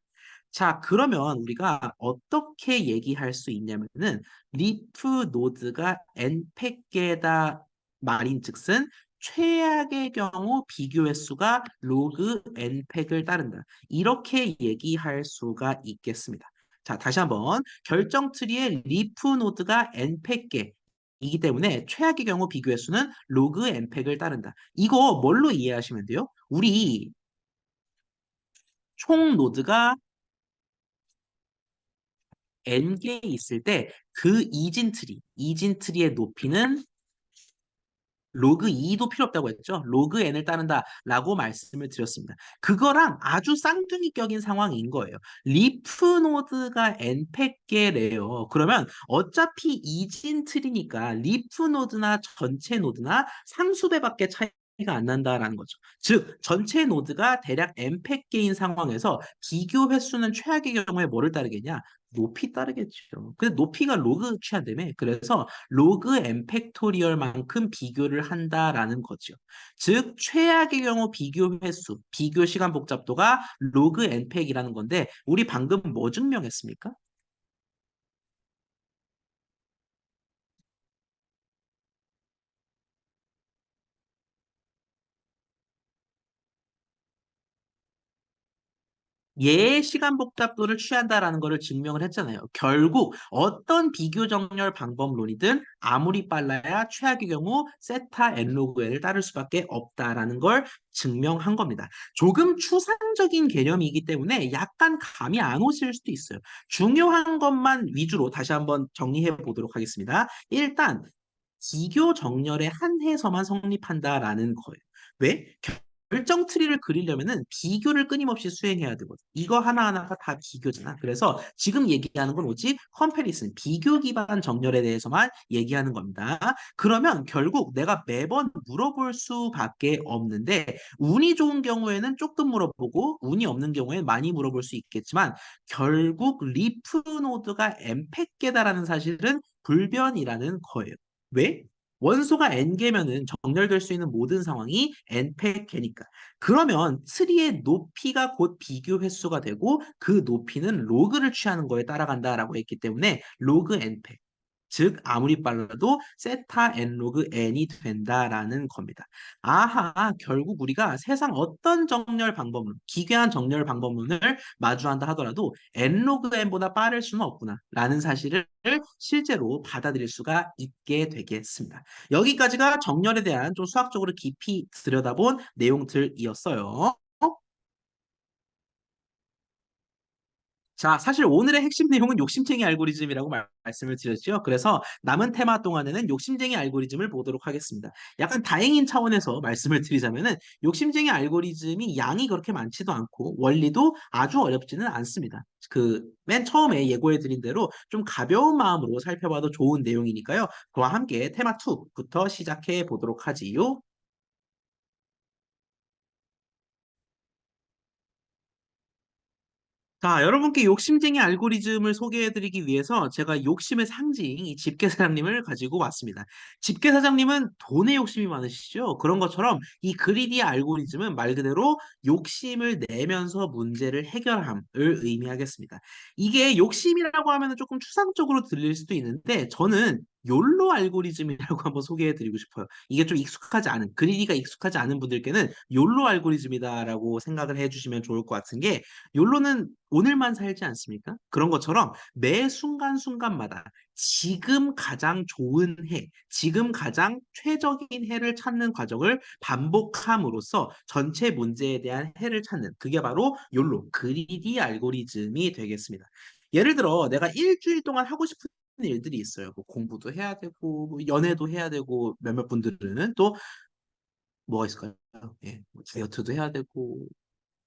A: 자, 그러면 우리가 어떻게 얘기할 수 있냐면은 리프 노드가 n팩계다 말인즉슨 최악의 경우 비교 횟수가 로그 n팩을 따른다. 이렇게 얘기할 수가 있겠습니다. 자, 다시 한번 결정 트리의 리프 노드가 n팩계 이기 때문에 최악의 경우 비교 횟수는 로그 n팩을 따른다. 이거 뭘로 이해하시면 돼요? 우리 총 노드가 n개 있을 때 그 이진 트리의 높이는 로그 2도 필요 없다고 했죠. 로그 n을 따른다라고 말씀을 드렸습니다. 그거랑 아주 쌍둥이격인 상황인 거예요. 리프 노드가 n팩계래요. 그러면 어차피 이진 트리니까 리프 노드나 전체 노드나 상수배밖에 차이가 안 난다라는 거죠. 즉 전체 노드가 대략 n팩계인 상황에서 비교 횟수는 최악의 경우에 뭐를 따르겠냐? 높이 따르겠죠. 근데 높이가 로그 취한다며. 그래서 로그 n 팩토리얼만큼 비교를 한다라는 거죠. 즉 최악의 경우 비교 횟수, 비교 시간 복잡도가 로그 n 팩이라는 건데 우리 방금 뭐 증명했습니까? 예의 시간 복잡도를 취한다라는 것을 증명을 했잖아요. 결국 어떤 비교 정렬 방법론이든 아무리 빨라야 최악의 경우 세타 n 로그 n을 따를 수밖에 없다라는 걸 증명한 겁니다. 조금 추상적인 개념이기 때문에 약간 감이 안 오실 수도 있어요. 중요한 것만 위주로 다시 한번 정리해 보도록 하겠습니다. 일단 비교 정렬의 한 해서만 성립한다라는 거예요. 왜? 결정 트리를 그리려면은 비교를 끊임없이 수행해야 되거든. 이거 하나하나가 다 비교잖아. 그래서 지금 얘기하는 건 오직 컴패리슨, 비교 기반 정렬에 대해서만 얘기하는 겁니다. 그러면 결국 내가 매번 물어볼 수밖에 없는데 운이 좋은 경우에는 조금 물어보고 운이 없는 경우에는 많이 물어볼 수 있겠지만 결국 리프 노드가 엠팩계다라는 사실은 불변이라는 거예요. 왜? 원소가 n개면은 정렬될 수 있는 모든 상황이 n팩계니까. 그러면 트리의 높이가 곧 비교 횟수가 되고 그 높이는 로그를 취하는 거에 따라간다라고 했기 때문에 로그 n팩. 즉 아무리 빨라도 세타 n 로그 n이 된다라는 겁니다. 아하, 결국 우리가 세상 어떤 정렬 방법론, 기괴한 정렬 방법론을 마주한다 하더라도 n 로그 n보다 빠를 수는 없구나라는 사실을 실제로 받아들일 수가 있게 되겠습니다. 여기까지가 정렬에 대한 좀 수학적으로 깊이 들여다본 내용들이었어요. 자, 사실 오늘의 핵심 내용은 욕심쟁이 알고리즘이라고 말씀을 드렸죠. 그래서 남은 테마 동안에는 욕심쟁이 알고리즘을 보도록 하겠습니다. 약간 다행인 차원에서 말씀을 드리자면은 욕심쟁이 알고리즘이 양이 그렇게 많지도 않고 원리도 아주 어렵지는 않습니다. 그 맨 처음에 예고해 드린 대로 좀 가벼운 마음으로 살펴봐도 좋은 내용이니까요. 그와 함께 테마 2부터 시작해 보도록 하지요. 자, 여러분께 욕심쟁이 알고리즘을 소개해드리기 위해서 제가 욕심의 상징, 이 집게사장님을 가지고 왔습니다. 집게사장님은 돈에 욕심이 많으시죠? 그런 것처럼 이 그리디 알고리즘은 말 그대로 욕심을 내면서 문제를 해결함을 의미하겠습니다. 이게 욕심이라고 하면 조금 추상적으로 들릴 수도 있는데 저는 욜로 알고리즘이라고 한번 소개해드리고 싶어요. 이게 좀 익숙하지 않은, 그리디가 익숙하지 않은 분들께는 욜로 알고리즘이다라고 생각을 해주시면 좋을 것 같은 게 욜로는 오늘만 살지 않습니까? 그런 것처럼 매 순간순간마다 지금 가장 좋은 해, 지금 가장 최적인 해를 찾는 과정을 반복함으로써 전체 문제에 대한 해를 찾는 그게 바로 욜로, 그리디 알고리즘이 되겠습니다. 예를 들어 내가 일주일 동안 하고 싶은 일들이 있어요. 뭐 공부도 해야 되고 뭐 연애도 해야 되고 몇몇 분들은 또 뭐가 있을까요? 예, 뭐 다이어트도 해야 되고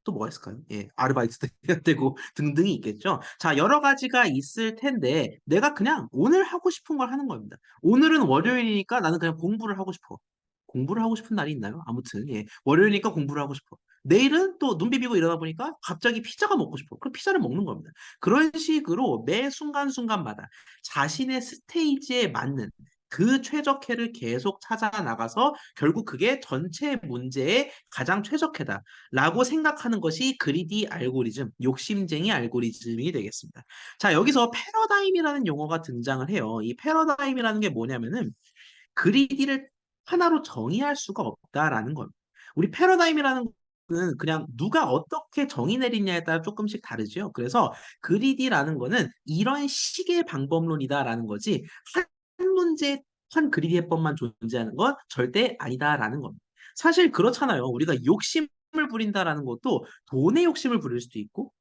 A: 또 뭐가 있을까요? 예, 아르바이트도 해야 되고 등등이 있겠죠. 자, 여러 가지가 있을 텐데 내가 그냥 오늘 하고 싶은 걸 하는 겁니다. 오늘은 월요일이니까 나는 그냥 공부를 하고 싶어. 공부를 하고 싶은 날이 있나요? 아무튼 예, 월요일이니까 공부를 하고 싶어. 내일은 또 눈 비비고 일어나 보니까 갑자기 피자가 먹고 싶어. 그럼 피자를 먹는 겁니다. 그런 식으로 매 순간순간마다 자신의 스테이지에 맞는 그 최적해를 계속 찾아 나가서 결국 그게 전체 문제의 가장 최적해다라고 생각하는 것이 그리디 알고리즘, 욕심쟁이 알고리즘이 되겠습니다. 자, 여기서 패러다임이라는 용어가 등장을 해요. 이 패러다임이라는 게 뭐냐면은 그리디를 하나로 정의할 수가 없다라는 겁니다. 우리 패러다임이라는 거는 그냥 누가 어떻게 정의 내리냐에 따라 조금씩 다르죠. 그래서 그리디라는 거는 이런 식의 방법론이다라는 거지 한 문제 한 그리디 해법만 존재하는 건 절대 아니다라는 겁니다. 사실 그렇잖아요. 우리가 욕심을 부린다라는 것도 돈의 욕심을 부릴 수도 있고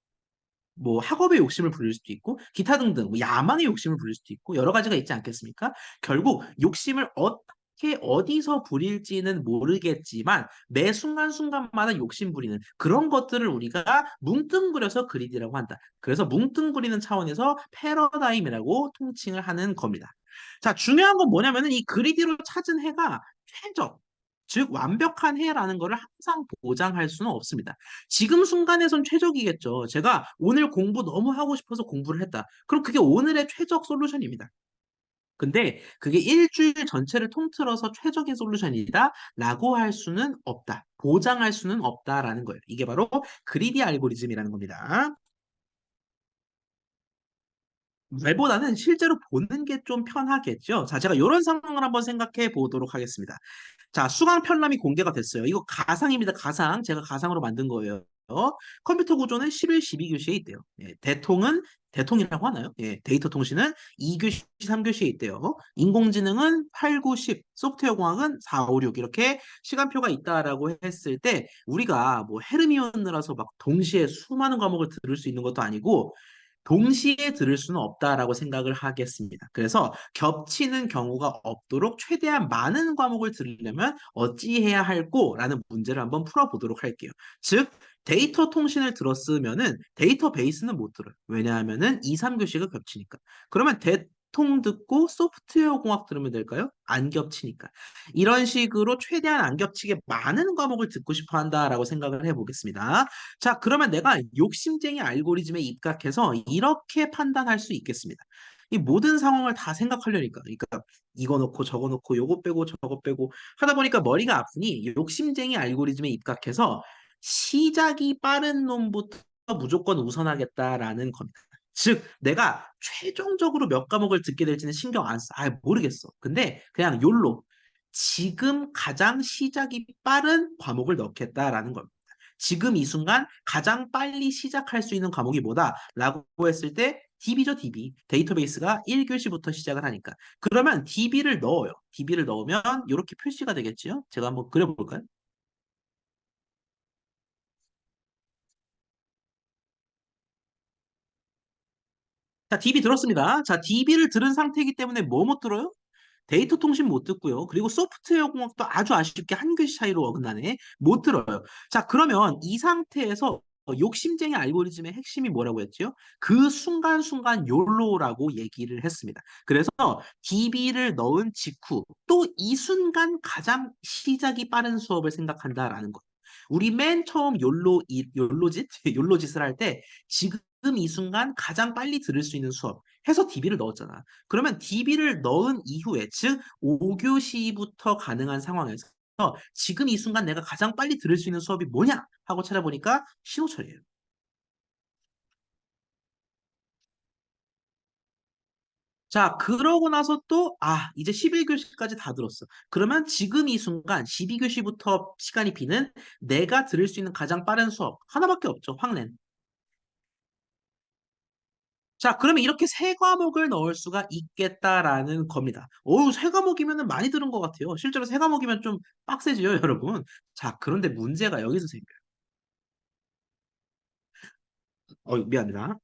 A: 뭐 학업의 욕심을 부릴 수도 있고 기타 등등 뭐 야망의 욕심을 부릴 수도 있고 여러 가지가 있지 않겠습니까? 결국 욕심을 어떻게 어디서 부릴지는 모르겠지만 매 순간순간마다 욕심 부리는 그런 것들을 우리가 뭉뚱그려서 그리디라고 한다. 그래서 뭉뚱그리는 차원에서 패러다임이라고 통칭을 하는 겁니다. 자, 중요한 건 뭐냐면은 이 그리디로 찾은 해가 최적 즉 완벽한 해라는 것을 항상 보장할 수는 없습니다. 지금 순간에선 최적이겠죠. 제가 오늘 공부 너무 하고 싶어서 공부를 했다. 그럼 그게 오늘의 최적 솔루션입니다. 근데 그게 일주일 전체를 통틀어서 최적인 솔루션이다라고 할 수는 없다. 보장할 수는 없다라는 거예요. 이게 바로 그리디 알고리즘이라는 겁니다. 말보다는 실제로 보는 게 좀 편하겠죠. 자, 제가 이런 상황을 한번 생각해 보도록 하겠습니다. 자, 수강 편람이 공개가 됐어요. 이거 가상입니다. 가상. 제가 가상으로 만든 거예요. 컴퓨터 구조는 11, 12교시에 있대요. 예, 대통이라고 하나요? 예, 데이터 통신은 2교시, 3교시에 있대요. 인공지능은 8, 9, 10, 소프트웨어 공학은 4, 5, 6 이렇게 시간표가 있다라고 했을 때 우리가 뭐 헤르미온느라서 막 동시에 수많은 과목을 들을 수 있는 것도 아니고 동시에 들을 수는 없다라고 생각을 하겠습니다. 그래서 겹치는 경우가 없도록 최대한 많은 과목을 들으려면 어찌해야 할꼬라는 문제를 한번 풀어보도록 할게요. 즉, 데이터 통신을 들었으면은 데이터베이스는 못 들어요. 왜냐하면은 2, 3교시가 겹치니까. 그러면 대통 듣고 소프트웨어 공학 들으면 될까요? 안 겹치니까. 이런 식으로 최대한 안 겹치게 많은 과목을 듣고 싶어 한다라고 생각을 해보겠습니다. 자, 그러면 내가 욕심쟁이 알고리즘에 입각해서 이렇게 판단할 수 있겠습니다. 이 모든 상황을 다 생각하려니까. 그러니까 이거 넣고 저거 넣고 요거 빼고 저거 빼고 하다 보니까 머리가 아프니 욕심쟁이 알고리즘에 입각해서 시작이 빠른 놈부터 무조건 우선하겠다라는 겁니다. 즉, 내가 최종적으로 몇 과목을 듣게 될지는 신경 안 써. 아, 모르겠어. 근데 그냥 욜로. 지금 가장 시작이 빠른 과목을 넣겠다라는 겁니다. 지금 이 순간 가장 빨리 시작할 수 있는 과목이 뭐다? 라고 했을 때 DB죠, DB. 데이터베이스가 1교시부터 시작을 하니까. 그러면 DB를 넣어요. DB를 넣으면 이렇게 표시가 되겠죠? 제가 한번 그려볼까요? 자, DB 들었습니다. 자, DB를 들은 상태이기 때문에 뭐 못 들어요? 데이터 통신 못 듣고요. 그리고 소프트웨어 공학도 아주 아쉽게 한 글씨 차이로 어긋나네. 못 들어요. 자, 그러면 이 상태에서 욕심쟁이 알고리즘의 핵심이 뭐라고 했죠? 그 순간순간 욜로라고 얘기를 했습니다. 그래서 DB를 넣은 직후 또 이 순간 가장 시작이 빠른 수업을 생각한다라는 것. 우리 맨 처음 욜로짓, 욜로짓을 할 때 지금 이 순간 가장 빨리 들을 수 있는 수업 해서 DB를 넣었잖아. 그러면 DB를 넣은 이후에, 즉 5교시부터 가능한 상황에서 지금 이 순간 내가 가장 빨리 들을 수 있는 수업이 뭐냐 하고 찾아보니까 신호철이에요. 자, 그러고 나서 또, 이제 11교시까지 다 들었어. 그러면 지금 이 순간 12교시부터 시간이 비는 내가 들을 수 있는 가장 빠른 수업 하나밖에 없죠. 황렌. 자, 그러면 이렇게 세 과목을 넣을 수가 있겠다라는 겁니다. 세 과목이면 많이 들은 것 같아요. 실제로 세 과목이면 좀 빡세지요, 여러분. 자, 그런데 문제가 여기서 생겨요. 미안합니다.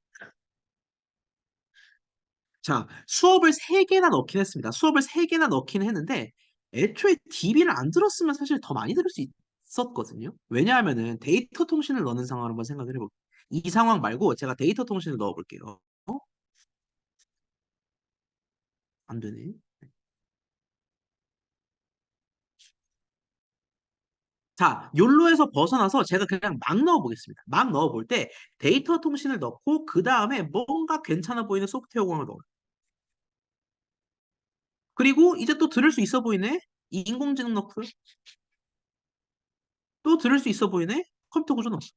A: 자, 수업을 세개나 넣긴 했습니다. 수업을 세개나 넣긴 했는데, 애초에 DB를 안 들었으면 사실 더 많이 들을 수 있었거든요. 왜냐하면은 데이터 통신을 넣는 상황을 한번 생각을 해볼게요. 이 상황 말고 제가 데이터 통신을 넣어볼게요. 안 되네. 자, 욜로에서 벗어나서 제가 그냥 막 넣어보겠습니다. 막 넣어볼 때 데이터 통신을 넣고 그 다음에 뭔가 괜찮아 보이는 소프트웨어 공학을 넣어요. 그리고 이제 또 들을 수 있어 보이네? 이 인공지능 넣고요. 또 들을 수 있어 보이네? 컴퓨터 구조 넣었어.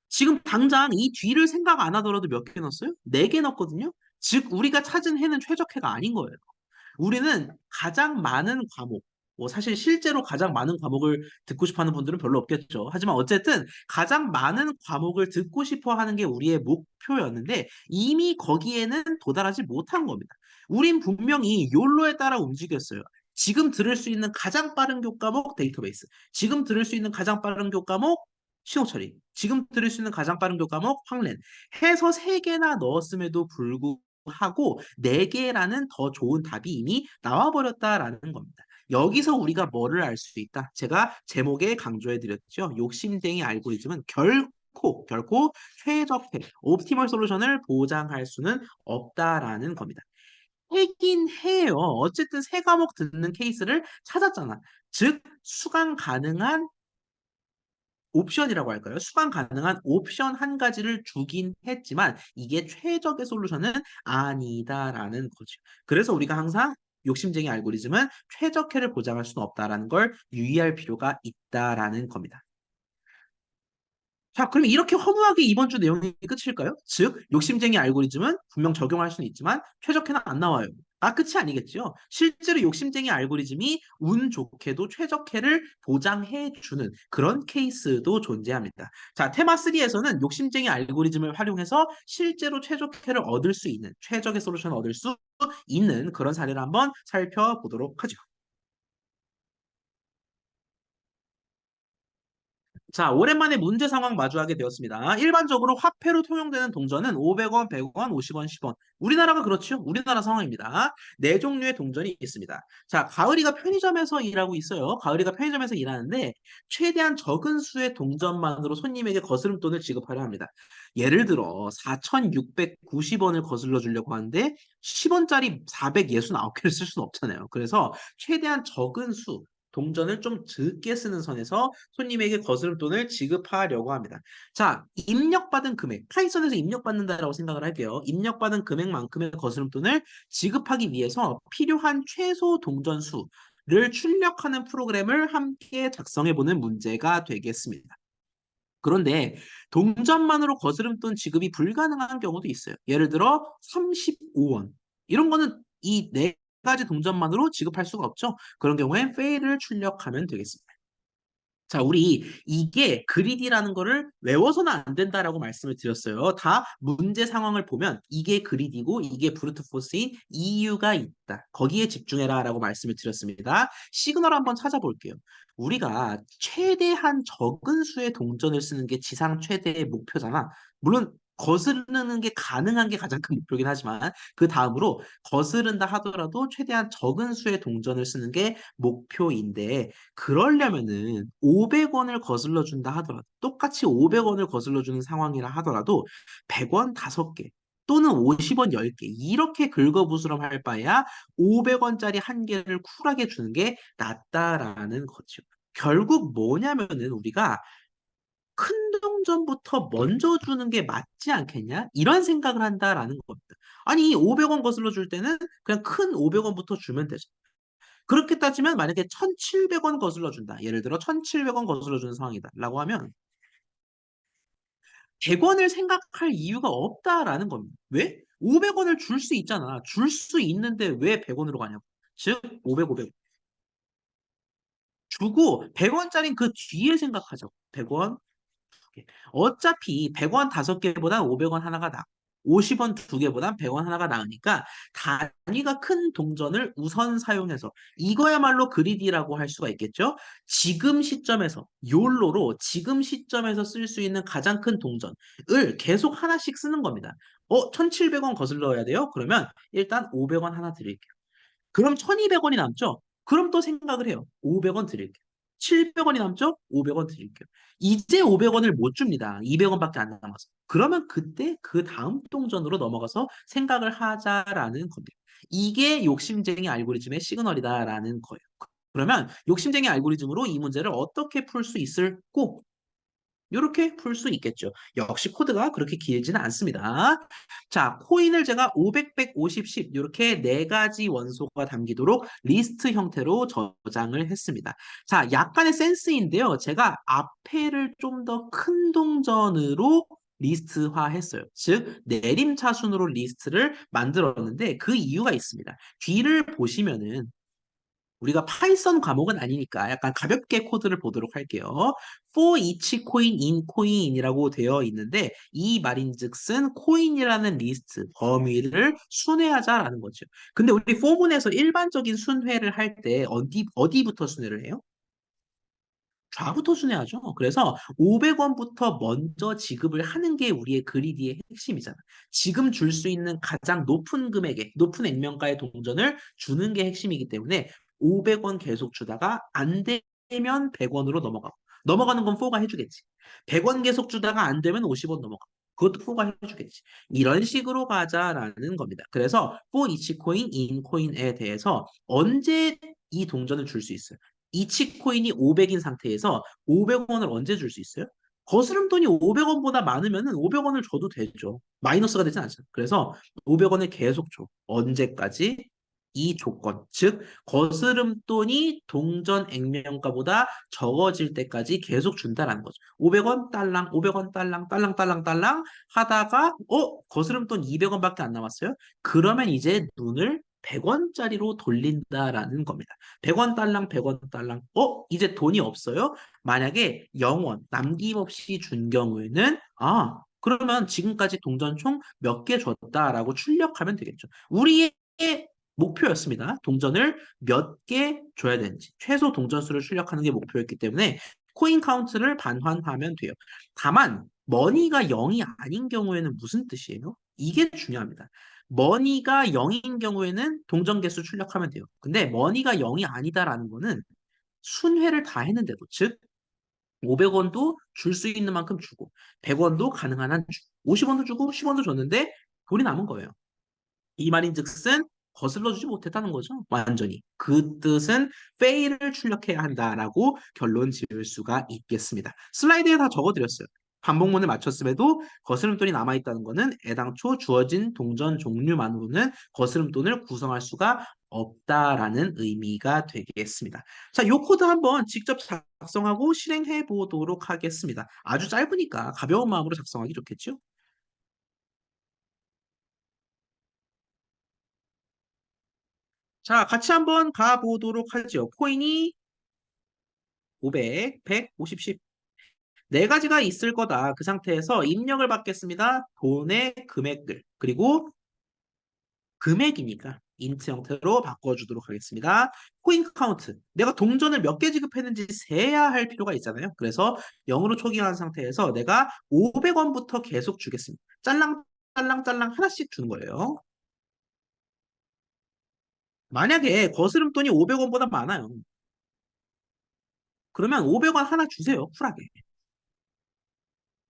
A: 지금 당장 이 뒤를 생각 안 하더라도 몇 개 넣었어요? 4개 넣었거든요? 즉, 우리가 찾은 해는 최적해가 아닌 거예요. 우리는 가장 많은 과목, 뭐 사실 실제로 가장 많은 과목을 듣고 싶어 하는 분들은 별로 없겠죠. 하지만 어쨌든 가장 많은 과목을 듣고 싶어 하는 게 우리의 목표였는데 이미 거기에는 도달하지 못한 겁니다. 우린 분명히 욜로에 따라 움직였어요. 지금 들을 수 있는 가장 빠른 교과목 데이터베이스. 지금 들을 수 있는 가장 빠른 교과목 신호 처리. 지금 들을 수 있는 가장 빠른 교과목 황렌. 해서 3개나 넣었음에도 불구하고 4개라는 더 좋은 답이 이미 나와버렸다라는 겁니다. 여기서 우리가 뭐를 알 수 있다? 제가 제목에 강조해드렸죠. 욕심쟁이 알고리즘은 결코 최적화, 옵티멀 솔루션을 보장할 수는 없다라는 겁니다. 하긴 해요. 어쨌든 세 과목 듣는 케이스를 찾았잖아. 즉, 수강 가능한 옵션이라고 할까요? 수강 가능한 옵션 한 가지를 주긴 했지만 이게 최적의 솔루션은 아니다라는 거죠. 그래서 우리가 항상 욕심쟁이 알고리즘은 최적해를 보장할 수는 없다라는 걸 유의할 필요가 있다라는 겁니다. 자, 그럼 이렇게 허무하게 이번 주 내용이 끝일까요? 즉, 욕심쟁이 알고리즘은 분명 적용할 수는 있지만 최적해는 안 나와요. 끝이 아니겠죠. 실제로 욕심쟁이 알고리즘이 운 좋게도 최적해를 보장해주는 그런 케이스도 존재합니다. 자, 테마 3에서는 욕심쟁이 알고리즘을 활용해서 실제로 최적해를 얻을 수 있는, 최적의 솔루션을 얻을 수 있는 그런 사례를 한번 살펴보도록 하죠. 자, 오랜만에 문제 상황 마주하게 되었습니다. 일반적으로 화폐로 통용되는 동전은 500원, 100원, 50원, 10원. 우리나라가 그렇죠. 우리나라 상황입니다. 네 종류의 동전이 있습니다. 자, 가을이가 편의점에서 일하고 있어요. 가을이가 편의점에서 일하는데 최대한 적은 수의 동전만으로 손님에게 거스름돈을 지급하려 합니다. 예를 들어 4,690원을 거슬러 주려고 하는데 10원짜리 469개를 쓸 수는 없잖아요. 그래서 최대한 적은 수, 동전을 좀 적게 쓰는 선에서 손님에게 거스름돈을 지급하려고 합니다. 자, 입력받은 금액, 파이썬에서 입력받는다라고 생각을 할게요. 입력받은 금액만큼의 거스름돈을 지급하기 위해서 필요한 최소 동전 수를 출력하는 프로그램을 함께 작성해보는 문제가 되겠습니다. 그런데 동전만으로 거스름돈 지급이 불가능한 경우도 있어요. 예를 들어 35원. 이런 거는 이 네 가지 동전만으로 지급할 수가 없죠. 그런 경우엔 fail을 출력하면 되겠습니다. 자, 우리 이게 그리디라는 거를 외워서는 안 된다라고 말씀을 드렸어요. 다 문제 상황을 보면 이게 그리디고 이게 브루트 포스인 이유가 있다. 거기에 집중해라라고 말씀을 드렸습니다. 시그널 한번 찾아볼게요. 우리가 최대한 적은 수의 동전을 쓰는 게 지상 최대의 목표잖아. 물론 거스르는 게 가능한 게 가장 큰 목표긴 하지만 그 다음으로 거스른다 하더라도 최대한 적은 수의 동전을 쓰는 게 목표인데 그러려면은 500원을 거슬러 준다 하더라도 똑같이 500원을 거슬러 주는 상황이라 하더라도 100원 5개 또는 50원 10개 이렇게 긁어부스럼 할 바에야 500원짜리 한 개를 쿨하게 주는 게 낫다라는 거죠. 결국 뭐냐면은 우리가 큰 동전부터 먼저 주는 게 맞지 않겠냐? 이런 생각을 한다라는 겁니다. 아니 500원 거슬러 줄 때는 그냥 큰 500원부터 주면 되죠. 그렇게 따지면 만약에 1,700원 거슬러 준다. 예를 들어 1,700원 거슬러 주는 상황이다. 라고 하면 100원을 생각할 이유가 없다라는 겁니다. 왜? 500원을 줄 수 있잖아. 줄 수 있는데 왜 100원으로 가냐고. 즉 500, 500. 주고 100원짜리는 그 뒤에 생각하자고. 100원, 어차피 100원 5개보다 500원 하나가 나. 50원 2개보단 100원 하나가 나으니까 단위가 큰 동전을 우선 사용해서 이거야말로 그리디라고 할 수가 있겠죠. 지금 시점에서 욜로로 지금 시점에서 쓸 수 있는 가장 큰 동전을 계속 하나씩 쓰는 겁니다. 1,700원 거슬러야 돼요? 그러면 일단 500원 하나 드릴게요. 그럼 1200원이 남죠? 그럼 또 생각을 해요. 500원 드릴게요. 700원이 남죠? 500원 드릴게요. 이제 500원을 못 줍니다. 200원밖에 안 남아서. 그러면 그때 그 다음 동전으로 넘어가서 생각을 하자라는 겁니다. 이게 욕심쟁이 알고리즘의 시그널이다라는 거예요. 그러면 욕심쟁이 알고리즘으로 이 문제를 어떻게 풀 수 있을꼬? 이렇게 풀 수 있겠죠. 역시 코드가 그렇게 길지는 않습니다. 자, 코인을 제가 500, 100, 50, 10 이렇게 네 가지 원소가 담기도록 리스트 형태로 저장을 했습니다. 자, 약간의 센스인데요. 제가 앞에를 좀 더 큰 동전으로 리스트화했어요. 즉, 내림차순으로 리스트를 만들었는데 그 이유가 있습니다. 뒤를 보시면은 우리가 파이썬 과목은 아니니까 약간 가볍게 코드를 보도록 할게요. for each coin in coin이라고 되어 있는데 이 말인즉슨 코인이라는 리스트 범위를 순회하자라는 거죠. 근데 우리 for문에서 일반적인 순회를 할 때 어디부터 순회를 해요? 좌부터 순회하죠. 그래서 500원부터 먼저 지급을 하는 게 우리의 그리디의 핵심이잖아. 지금 줄 수 있는 가장 높은 금액의, 높은 액면가의 동전을 주는 게 핵심이기 때문에 500원 계속 주다가 안 되면 100원으로 넘어가고. 넘어가는 건 4가 해주겠지. 100원 계속 주다가 안 되면 50원 넘어가고. 그것도 4가 해주겠지. 이런 식으로 가자라는 겁니다. 그래서 for each coin in coin에 대해서 언제 이 동전을 줄 수 있어요? 이치 코인이 500인 상태에서 500원을 언제 줄 수 있어요? 거스름돈이 500원보다 많으면 500원을 줘도 되죠. 마이너스가 되진 않잖아요. 그래서 500원을 계속 줘. 언제까지? 이 조건. 즉, 거스름돈이 동전 액면가보다 적어질 때까지 계속 준다라는 거죠. 500원 딸랑, 500원 딸랑, 딸랑, 딸랑, 딸랑 하다가, 거스름돈 200원밖에 안 남았어요? 그러면 이제 눈을 100원짜리로 돌린다라는 겁니다. 100원 달랑 100원 달랑 이제 돈이 없어요? 만약에 0원 남김없이 준 경우에는 그러면 지금까지 동전 총 몇 개 줬다라고 출력하면 되겠죠. 우리의 목표였습니다. 동전을 몇 개 줘야 되는지 최소 동전 수를 출력하는 게 목표였기 때문에 코인 카운트를 반환하면 돼요. 다만 머니가 0이 아닌 경우에는 무슨 뜻이에요? 이게 중요합니다. 머니가 0인 경우에는 동전 개수 출력하면 돼요. 근데 머니가 0이 아니다라는 거는 순회를 다 했는데도, 즉 500원도 줄 수 있는 만큼 주고 100원도 가능한 한 주고 50원도 주고 10원도 줬는데 돈이 남은 거예요. 이 말인즉슨 거슬러 주지 못했다는 거죠. 완전히. 그 뜻은 fail을 출력해야 한다라고 결론 지을 수가 있겠습니다. 슬라이드에 다 적어드렸어요. 반복문을 맞췄음에도 거스름돈이 남아있다는 것은 애당초 주어진 동전 종류만으로는 거스름돈을 구성할 수가 없다라는 의미가 되겠습니다. 자, 이 코드 한번 직접 작성하고 실행해 보도록 하겠습니다. 아주 짧으니까 가벼운 마음으로 작성하기 좋겠죠? 자, 같이 한번 가보도록 하죠. 코인이 500, 100, 50, 10. 네 가지가 있을 거다. 그 상태에서 입력을 받겠습니다. 돈의 금액들. 그리고 금액이니까 인트 형태로 바꿔주도록 하겠습니다. 코인 카운트. 내가 동전을 몇 개 지급했는지 세야 할 필요가 있잖아요. 그래서 0으로 초기화한 상태에서 내가 500원부터 계속 주겠습니다. 짤랑, 짤랑, 짤랑 하나씩 주는 거예요. 만약에 거스름돈이 500원보다 많아요. 그러면 500원 하나 주세요. 쿨하게.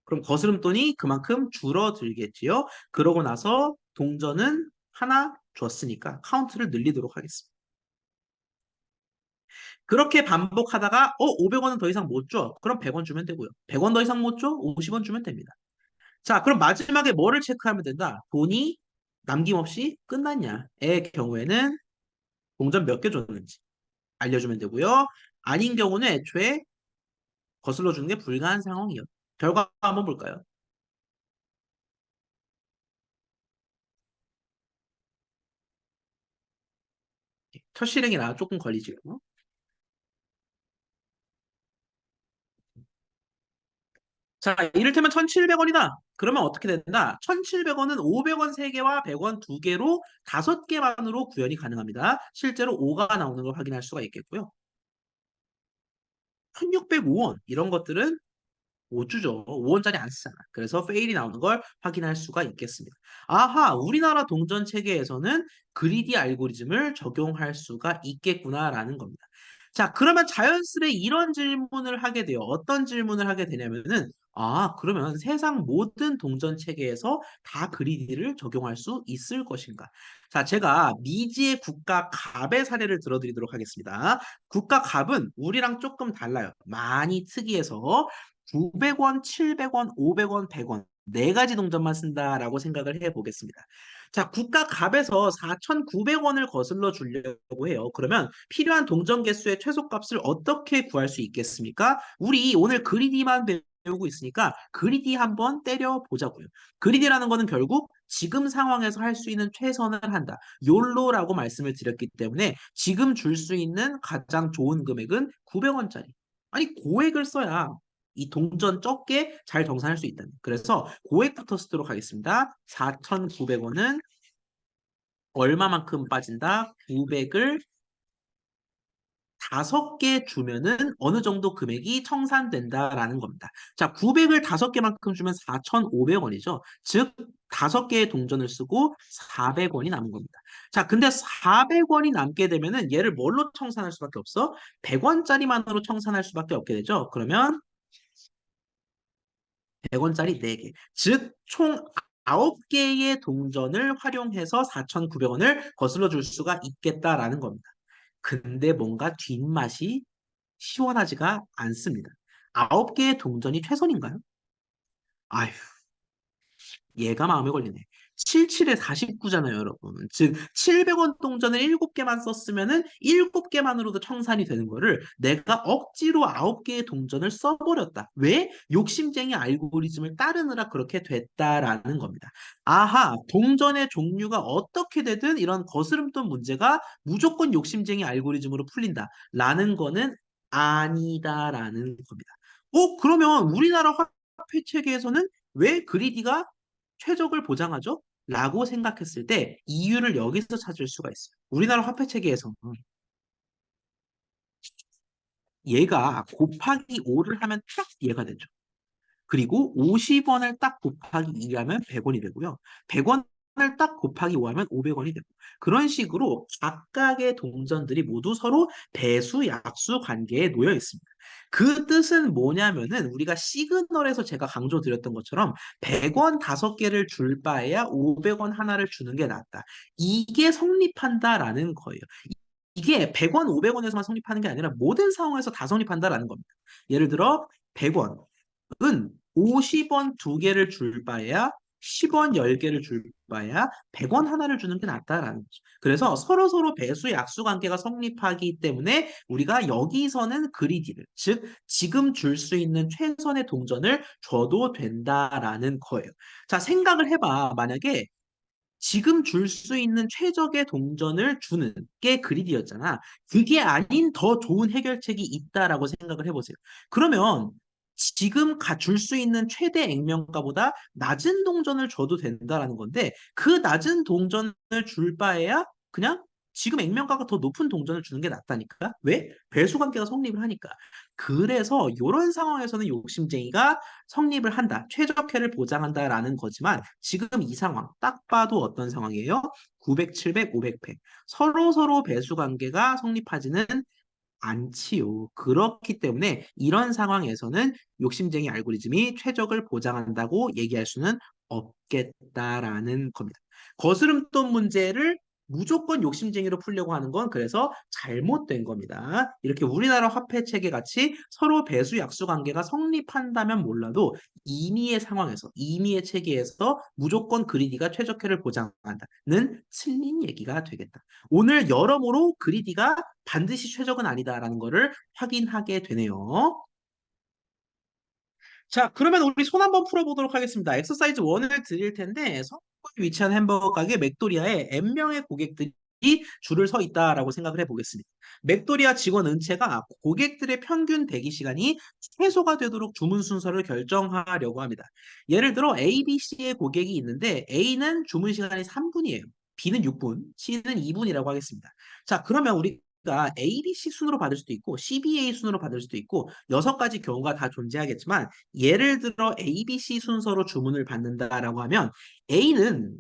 A: 그럼 거스름돈이 그만큼 줄어들겠지요. 그러고 나서 동전은 하나 줬으니까 카운트를 늘리도록 하겠습니다. 그렇게 반복하다가 500원은 더 이상 못 줘. 그럼 100원 주면 되고요. 100원 더 이상 못 줘? 50원 주면 됩니다. 자, 그럼 마지막에 뭐를 체크하면 된다? 돈이 남김없이 끝났냐의 경우에는 동전 몇 개 줬는지 알려주면 되고요. 아닌 경우는 애초에 거슬러 주는 게 불가한 상황이요. 결과 한번 볼까요? 첫 실행이라 조금 걸리지요. 자, 이를테면 1,700원이다. 그러면 어떻게 된다? 1,700원은 500원 3개와 100원 2개로 5개만으로 구현이 가능합니다. 실제로 5가 나오는 걸 확인할 수가 있겠고요. 1,605원 이런 것들은 5주죠. 5원짜리 안 쓰잖아. 그래서 페일이 나오는 걸 확인할 수가 있겠습니다. 아하, 우리나라 동전 체계에서는 그리디 알고리즘을 적용할 수가 있겠구나라는 겁니다. 자, 그러면 자연스레 이런 질문을 하게 돼요. 어떤 질문을 하게 되냐면은, 아, 그러면 세상 모든 동전 체계에서 다 그리디를 적용할 수 있을 것인가? 자, 제가 미지의 국가 갑의 사례를 들어드리도록 하겠습니다. 국가 갑은 우리랑 조금 달라요. 많이 특이해서 900원, 700원, 500원, 100원 네 가지 동전만 쓴다라고 생각을 해보겠습니다. 자, 국가 갑에서 4,900원을 거슬러 주려고 해요. 그러면 필요한 동전 개수의 최소값을 어떻게 구할 수 있겠습니까? 우리 오늘 그리디만 배우고 있으니까 그리디 한번 때려 보자고요. 그리디라는 거는 결국 지금 상황에서 할 수 있는 최선을 한다. 욜로라고 말씀을 드렸기 때문에 지금 줄 수 있는 가장 좋은 금액은 900원짜리. 아니, 고액을 써야 이 동전 적게 잘 정산할 수 있다. 그래서 고액부터 쓰도록 하겠습니다. 4,900원은 얼마만큼 빠진다? 900을 5개 주면은 어느 정도 금액이 청산된다라는 겁니다. 자, 900을 5개만큼 주면 4,500원이죠. 즉, 5개의 동전을 쓰고 400원이 남은 겁니다. 자, 근데 400원이 남게 되면은 얘를 뭘로 청산할 수밖에 없어? 100원짜리만으로 청산할 수밖에 없게 되죠. 그러면 100원짜리 4개. 즉, 총 9개의 동전을 활용해서 4,900원을 거슬러 줄 수가 있겠다라는 겁니다. 근데 뭔가 뒷맛이 시원하지가 않습니다. 9개의 동전이 최선인가요? 아휴, 얘가 마음에 걸리네. 77에 49잖아요, 여러분. 즉, 700원 동전을 7개만 썼으면은 7개만으로도 청산이 되는 거를 내가 억지로 9개의 동전을 써버렸다. 왜? 욕심쟁이 알고리즘을 따르느라 그렇게 됐다라는 겁니다. 아하, 동전의 종류가 어떻게 되든 이런 거스름돈 문제가 무조건 욕심쟁이 알고리즘으로 풀린다. 라는 거는 아니다라는 겁니다. 그러면 우리나라 화폐 체계에서는 왜 그리디가 최적을 보장하죠? 라고 생각했을 때 이유를 여기서 찾을 수가 있어요. 우리나라 화폐 체계에서는 얘가 곱하기 5를 하면 딱 얘가 되죠. 그리고 50원을 딱 곱하기 2하면 100원이 되고요. 100원을 딱 곱하기 5하면 500원이 되고 그런 식으로 각각의 동전들이 모두 서로 배수, 약수 관계에 놓여 있습니다. 그 뜻은 뭐냐면은 우리가 시그널에서 제가 강조드렸던 것처럼 100원 5개를 줄 바에야 500원 하나를 주는 게 낫다. 이게 성립한다라는 거예요. 이게 100원, 500원에서만 성립하는 게 아니라 모든 상황에서 다 성립한다라는 겁니다. 예를 들어 100원, 은 50원 2개를 줄 바에야 10원 10개를 줄 바에야 100원 하나를 주는 게 낫다라는 거죠. 그래서 서로서로 배수 약수 관계가 성립하기 때문에 우리가 여기서는 그리디를, 즉 지금 줄 수 있는 최선의 동전을 줘도 된다라는 거예요. 자, 생각을 해봐. 만약에 지금 줄 수 있는 최적의 동전을 주는 게 그리디였잖아. 그게 아닌 더 좋은 해결책이 있다라고 생각을 해보세요. 그러면 지금 줄 수 있는 최대 액면가보다 낮은 동전을 줘도 된다라는 건데 그 낮은 동전을 줄 바에야 그냥 지금 액면가가 더 높은 동전을 주는 게 낫다니까? 왜? 배수 관계가 성립을 하니까. 그래서 이런 상황에서는 욕심쟁이가 성립을 한다. 최적혜를 보장한다라는 거지만 지금 이 상황 딱 봐도 어떤 상황이에요? 900, 700, 500, 100. 서로 배수 관계가 성립하지는 않지요. 그렇기 때문에 이런 상황에서는 욕심쟁이 알고리즘이 최적을 보장한다고 얘기할 수는 없겠다라는 겁니다. 거스름돈 문제를 무조건 욕심쟁이로 풀려고 하는 건 그래서 잘못된 겁니다. 이렇게 우리나라 화폐 체계 같이 서로 배수 약수 관계가 성립한다면 몰라도 임의의 상황에서 임의의 체계에서 무조건 그리디가 최적혜를 보장한다는 틀린 얘기가 되겠다. 오늘 여러모로 그리디가 반드시 최적은 아니다라는 것을 확인하게 되네요. 자, 그러면 우리 손 한번 풀어보도록 하겠습니다. 엑서사이즈 1을 드릴 텐데 성북구에 위치한 햄버거 가게 맥도리아에 N명의 고객들이 줄을 서 있다라고 생각을 해보겠습니다. 맥도리아 직원 은채가 고객들의 평균 대기 시간이 최소가 되도록 주문 순서를 결정하려고 합니다. 예를 들어 A, B, C의 고객이 있는데 A는 주문 시간이 3분이에요. B는 6분, C는 2분이라고 하겠습니다. 자, 그러면 우리가 A, B, C 순으로 받을 수도 있고 CBA 순으로 받을 수도 있고 6가지 경우가 다 존재하겠지만 예를 들어 A, B, C 순서로 주문을 받는다라고 하면 A는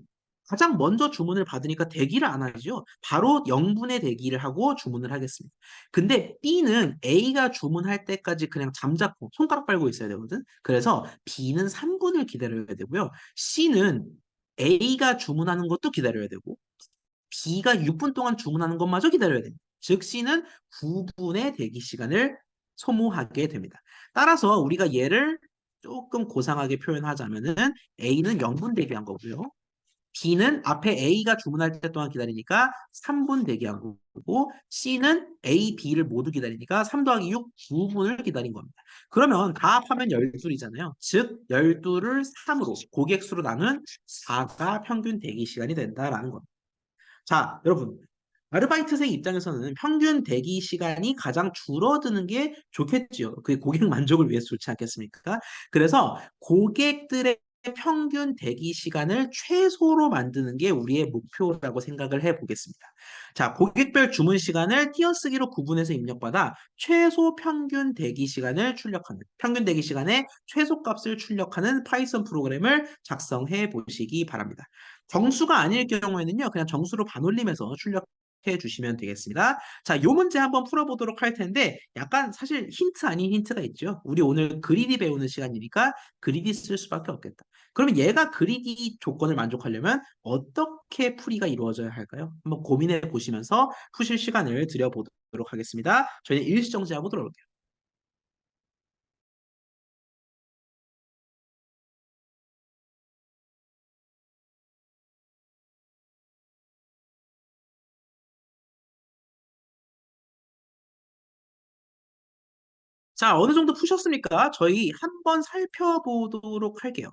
A: 가장 먼저 주문을 받으니까 대기를 안 하죠. 바로 0분의 대기를 하고 주문을 하겠습니다. 근데 B는 A가 주문할 때까지 그냥 잠자코 손가락 빨고 있어야 되거든. 그래서 B는 3분을 기다려야 되고요. C는 A가 주문하는 것도 기다려야 되고 B가 6분 동안 주문하는 것마저 기다려야 됩니다. 즉 C는 9분의 대기 시간을 소모하게 됩니다. 따라서 우리가 얘를 조금 고상하게 표현하자면은 A는 0분 대기한 거고요. B는 앞에 A가 주문할 때 동안 기다리니까 3분 대기한 거고 C는 A, B를 모두 기다리니까 3 더하기 6, 9분을 기다린 겁니다. 그러면 다 합하면 12이잖아요. 즉 12를 3으로 고객 수로 나눈 4가 평균 대기 시간이 된다라는 겁니다. 자, 여러분. 아르바이트생 입장에서는 평균 대기 시간이 가장 줄어드는 게 좋겠지요. 그게 고객 만족을 위해서 좋지 않겠습니까? 그래서 고객들의 평균 대기 시간을 최소로 만드는 게 우리의 목표라고 생각을 해 보겠습니다. 자, 고객별 주문 시간을 띄어쓰기로 구분해서 입력받아 최소 평균 대기 시간을 출력하는, 평균 대기 시간의 최소값을 출력하는 파이썬 프로그램을 작성해 보시기 바랍니다. 정수가 아닐 경우에는요, 그냥 정수로 반올림해서 출력해 주시면 되겠습니다. 자, 요 문제 한번 풀어보도록 할 텐데, 약간 사실 힌트 아닌 힌트가 있죠. 우리 오늘 그리디 배우는 시간이니까 그리디 쓸 수밖에 없겠다. 그러면 얘가 그리디 조건을 만족하려면 어떻게 풀이가 이루어져야 할까요? 한번 고민해 보시면서 푸실 시간을 드려보도록 하겠습니다. 저희는 일시정지하고 들어올게요. 자, 어느 정도 푸셨습니까? 저희 한번 살펴보도록 할게요.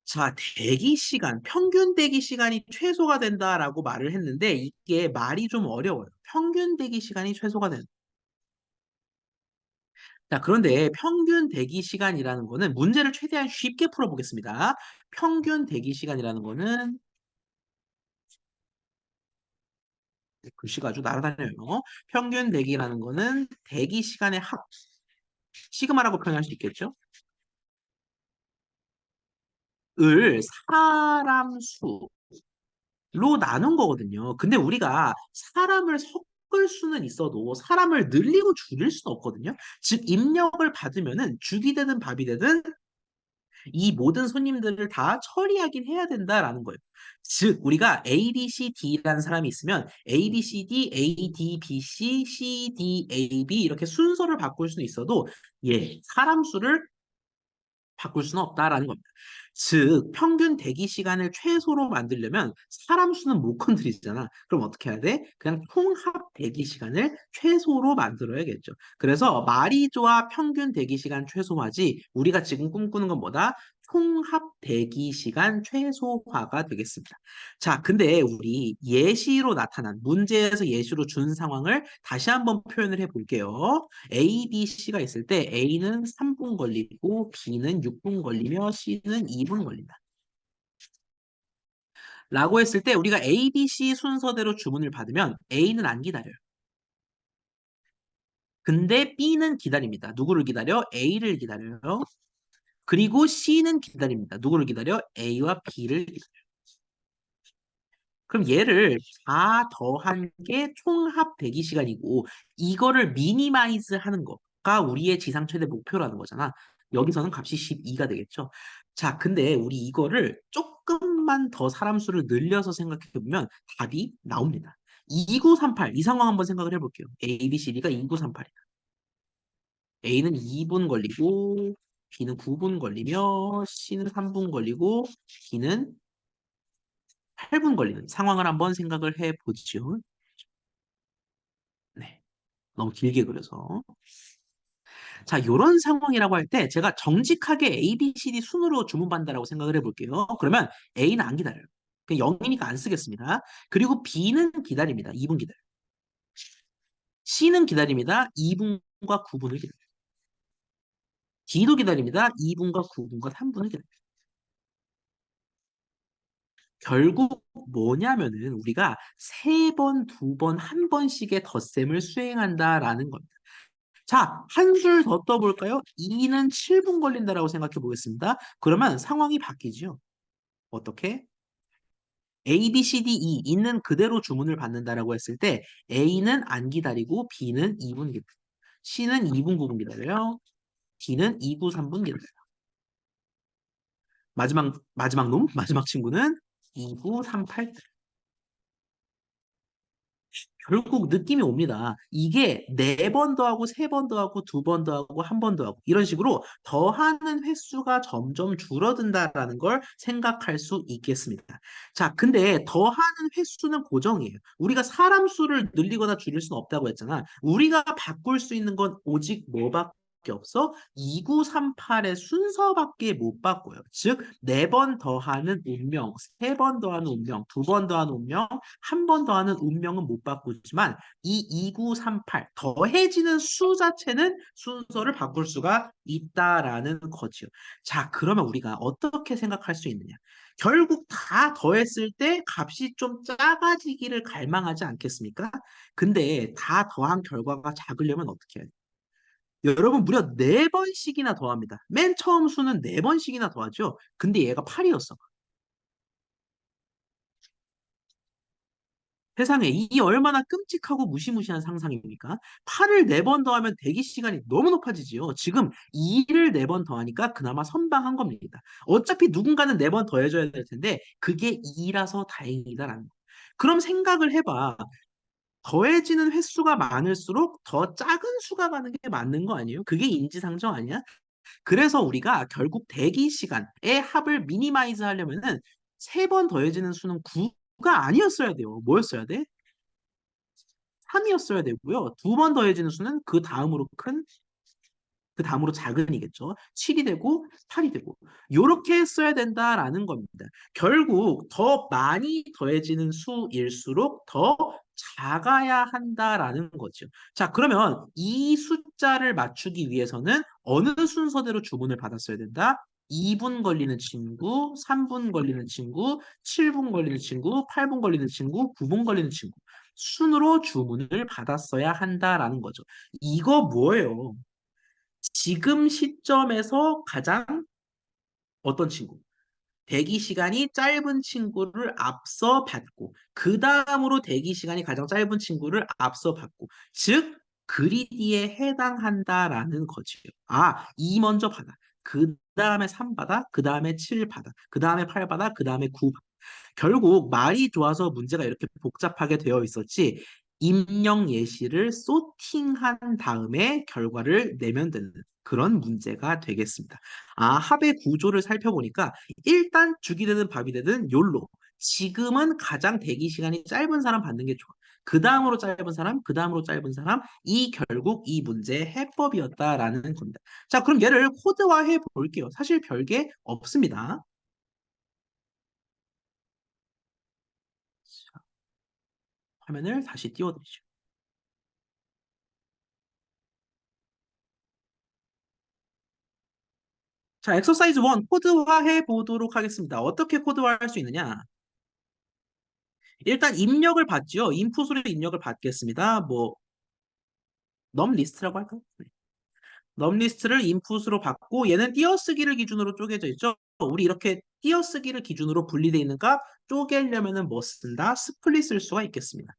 A: 자, 대기 시간, 평균 대기 시간이 최소가 된다라고 말을 했는데 이게 말이 좀 어려워요. 평균 대기 시간이 최소가 된다. 자, 그런데 평균 대기 시간이라는 거는 문제를 최대한 쉽게 풀어보겠습니다. 평균 대기 시간이라는 거는 글씨가 아주 날아다녀요. 평균 대기라는 거는 대기 시간의 합, 시그마라고 표현할 수 있겠죠? 을 사람 수로 나눈 거거든요. 근데 우리가 사람을 섞을 수는 있어도 사람을 늘리고 줄일 수는 없거든요. 즉 입력을 받으면은 죽이 되든 밥이 되든 이 모든 손님들을 다 처리하긴 해야 된다라는 거예요. 즉 우리가 A, B, C, D라는 사람이 있으면 A, B, C, D, A, D, B, C, C, D, A, B 이렇게 순서를 바꿀 수는 있어도 사람 수를 바꿀 수는 없다라는 겁니다. 즉, 평균 대기 시간을 최소로 만들려면 사람 수는 못 건드리잖아. 그럼 어떻게 해야 돼? 그냥 총합 대기 시간을 최소로 만들어야겠죠. 그래서 말이 좋아 평균 대기 시간 최소화지 우리가 지금 꿈꾸는 건 뭐다? 총합 대기 시간 최소화가 되겠습니다. 자, 근데 우리 예시로 나타난 문제에서 예시로 준 상황을 다시 한번 표현을 해볼게요. A, B, C가 있을 때 A는 3분 걸리고 B는 6분 걸리며 C는 2분 걸린다. 라고 했을 때 우리가 A, B, C 순서대로 주문을 받으면 A는 안 기다려요. 근데 B는 기다립니다. 누구를 기다려? A를 기다려요. 그리고 C는 기다립니다. 누구를 기다려? A와 B를 기다려요. 그럼 얘를 다 더한 게 총합 대기 시간이고 이거를 미니마이즈 하는 거가 우리의 지상 최대 목표라는 거잖아. 여기서는 값이 12가 되겠죠. 자, 근데 우리 이거를 조금만 더 사람 수를 늘려서 생각해 보면 답이 나옵니다. 2938, 이 상황 한번 생각을 해볼게요. A, B, C, D가 2938이다. A는 2분 걸리고 B는 9분 걸리며 C는 3분 걸리고 D는 8분 걸리는 상황을 한번 생각을 해보죠. 네. 너무 길게 그려서. 자, 요런 상황이라고 할 때 제가 정직하게 A, B, C, D 순으로 주문받는다라고 생각을 해볼게요. 그러면 A는 안 기다려요. 그냥 0이니까 안 쓰겠습니다. 그리고 B는 기다립니다. 2분 기다려요. C는 기다립니다. 2분과 9분을 기다려요. D도 기다립니다. 2분과 9분과 3분을 기다려요. 결국 뭐냐면은 우리가 세 번, 두 번, 한 번씩의 덧셈을 수행한다라는 겁니다. 자, 한 줄 더 떠볼까요? 2는 7분 걸린다라고 생각해 보겠습니다. 그러면 상황이 바뀌죠. 어떻게? A, B, C, D, E 있는 그대로 주문을 받는다라고 했을 때 A는 안 기다리고 B는 2분 기다려요. C는 2분 9분 기다려요. D는 2구 3분 기다려요. 마지막 놈, 마지막 친구는 2구 38. 결국 느낌이 옵니다. 이게 네 번 더하고 세 번 더하고 두 번 더하고 한 번 더하고 이런 식으로 더하는 횟수가 점점 줄어든다라는 걸 생각할 수 있겠습니다. 자, 근데 더하는 횟수는 고정이에요. 우리가 사람 수를 늘리거나 줄일 수는 없다고 했잖아. 우리가 바꿀 수 있는 건 오직 뭐밖에 없어? 2938의 순서밖에 못 바꿔요. 즉, 네 번 더하는 운명, 세 번 더하는 운명, 두 번 더하는 운명, 한 번 더하는 운명은 못 바꾸지만 이 2938 더해지는 수 자체는 순서를 바꿀 수가 있다라는 거지요. 자, 그러면 우리가 어떻게 생각할 수 있느냐? 결국 다 더했을 때 값이 좀 작아지기를 갈망하지 않겠습니까? 근데 다 더한 결과가 작으려면 어떻게 해야 돼요? 여러분 무려 네번씩이나 더합니다. 맨 처음 수는 네번씩이나 더하죠. 근데 얘가 8이었어. 세상에 이 얼마나 끔찍하고 무시무시한 상상입니까? 8을 4번 더하면 대기 시간이 너무 높아지지요. 지금 2를 4번 더하니까 그나마 선방한 겁니다. 어차피 누군가는 4번 더해줘야 될 텐데 그게 2라서 다행이다라는 거. 그럼 생각을 해봐. 더해지는 횟수가 많을수록 더 작은 수가 가는 게 맞는 거 아니에요? 그게 인지상정 아니야? 그래서 우리가 결국 대기 시간의 합을 미니마이즈 하려면은 3번 더해지는 수는 9가 아니었어야 돼요. 뭐였어야 돼? 3이었어야 되고요. 두 번 더해지는 수는 그 다음으로 작은이겠죠. 7이 되고 8이 되고 이렇게 했어야 된다라는 겁니다. 결국 더 많이 더해지는 수일수록 더 작아야 한다라는 거죠. 자, 그러면 이 숫자를 맞추기 위해서는 어느 순서대로 주문을 받았어야 된다? 2분 걸리는 친구, 3분 걸리는 친구, 7분 걸리는 친구, 8분 걸리는 친구, 9분 걸리는 친구. 순으로 주문을 받았어야 한다라는 거죠. 이거 뭐예요? 지금 시점에서 가장 어떤 친구? 대기 시간이 짧은 친구를 앞서 받고, 그 다음으로 대기 시간이 가장 짧은 친구를 앞서 받고, 즉, 그리디에 해당한다라는 거지요. 아, 2 먼저 받아. 그 다음에 3 받아. 그 다음에 7 받아. 그 다음에 8 받아. 그 다음에 9 받아. 결국 말이 좋아서 문제가 이렇게 복잡하게 되어 있었지, 입력 예시를 소팅한 다음에 결과를 내면 되는 그런 문제가 되겠습니다. 아, 합의 구조를 살펴보니까 일단 죽이 되든 밥이 되든 욜로. 지금은 가장 대기 시간이 짧은 사람 받는 게 좋아. 그 다음으로 짧은 사람, 그 다음으로 짧은 사람, 이 결국 이 문제의 해법이었다라는 겁니다. 자, 그럼 얘를 코드화해 볼게요. 사실 별게 없습니다. 화면을 다시 띄워드리죠. 자, 엑서사이즈 1 코드화해 보도록 하겠습니다. 어떻게 코드화할 수 있느냐? 일단 입력을 받죠. 인풋으로 입력을 받겠습니다. 뭐 넘 리스트라고 할까요? 네. 넘 리스트를 인풋으로 받고 얘는 띄어쓰기를 기준으로 쪼개져 있죠. 우리 이렇게 띄어쓰기를 기준으로 분리되어 있는 값 쪼개려면은 뭐 쓴다? 스플릿 쓸 수가 있겠습니다.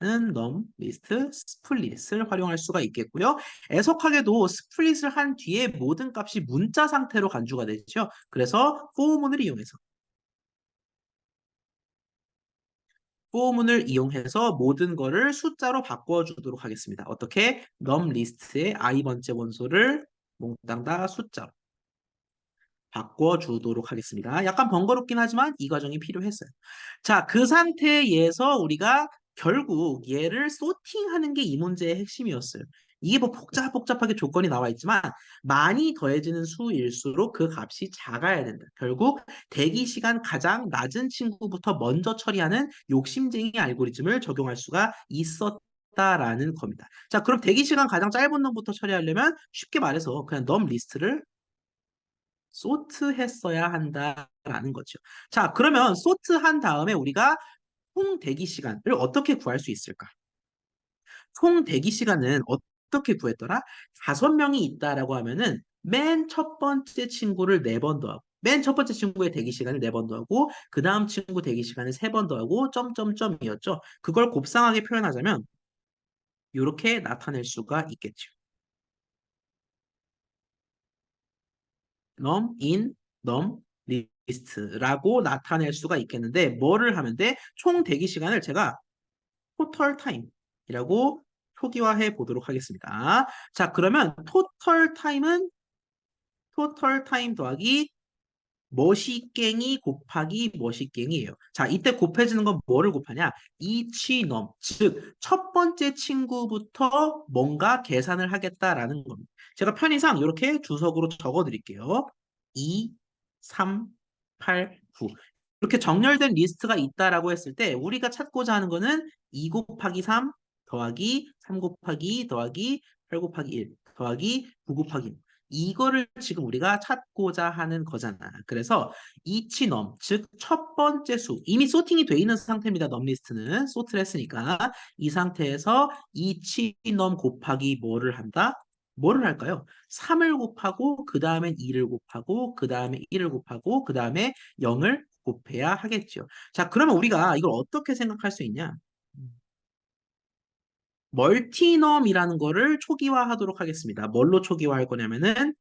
A: 는 넘 리스트 스플릿을 활용할 수가 있겠고요. 애석하게도 스플릿을 한 뒤에 모든 값이 문자 상태로 간주가 되죠. 그래서 포문을 이용해서 모든 거를 숫자로 바꿔주도록 하겠습니다. 어떻게? num 리스트의 i번째 원소를 몽땅 다 숫자로 바꿔주도록 하겠습니다. 약간 번거롭긴 하지만 이 과정이 필요했어요. 자, 그 상태에서 우리가 결국 얘를 소팅하는 게 이 문제의 핵심이었어요. 이게 뭐 복잡하게 조건이 나와 있지만 많이 더해지는 수일수록 그 값이 작아야 된다. 결국 대기 시간 가장 낮은 친구부터 먼저 처리하는 욕심쟁이 알고리즘을 적용할 수가 있었다라는 겁니다. 자, 그럼 대기 시간 가장 짧은 놈부터 처리하려면 쉽게 말해서 그냥 num 리스트를 소트했어야 한다라는 거죠. 자, 그러면 소트한 다음에 우리가 총 대기 시간을 어떻게 구할 수 있을까? 총 대기 시간은 어떻게 구했더라? 5명이 있다라고 하면은 맨 첫 번째 친구를 4번 더하고 맨 첫 번째 친구의 대기 시간을 4번 더하고 그 다음 친구 대기 시간을 3번 더하고 점점점이었죠. 그걸 곱상하게 표현하자면 이렇게 나타낼 수가 있겠죠. num in num list라고 나타낼 수가 있겠는데 뭐를 하면 돼? 총 대기 시간을 제가 total time이라고 표기화해 보도록 하겠습니다. 자, 그러면 total time 더하기 머시갱이 곱하기 머시갱이에요. 자, 이때 곱해지는 건 뭐를 곱하냐? 이치넘, 즉 첫 번째 친구부터 뭔가 계산을 하겠다라는 겁니다. 제가 편의상 이렇게 주석으로 적어 드릴게요. 2, 3, 8, 9. 이렇게 정렬된 리스트가 있다라고 했을 때 우리가 찾고자 하는 거는 2 곱하기 3 더하기 3 곱하기 2 더하기 8 곱하기 1 더하기 9 곱하기 1. 이거를 지금 우리가 찾고자 하는 거잖아. 그래서 이치넘, 즉 첫 번째 수, 이미 소팅이 돼 있는 상태입니다. 넘 리스트는 소트를 했으니까 이 상태에서 이치넘 곱하기 뭐를 한다? 뭐를 할까요? 3을 곱하고 그 다음에 2를 곱하고 그 다음에 1을 곱하고 그 다음에 0을 곱해야 하겠죠. 자, 그러면 우리가 이걸 어떻게 생각할 수 있냐? 멀티넘이라는 거를 초기화하도록 하겠습니다. 뭘로 초기화할 거냐면은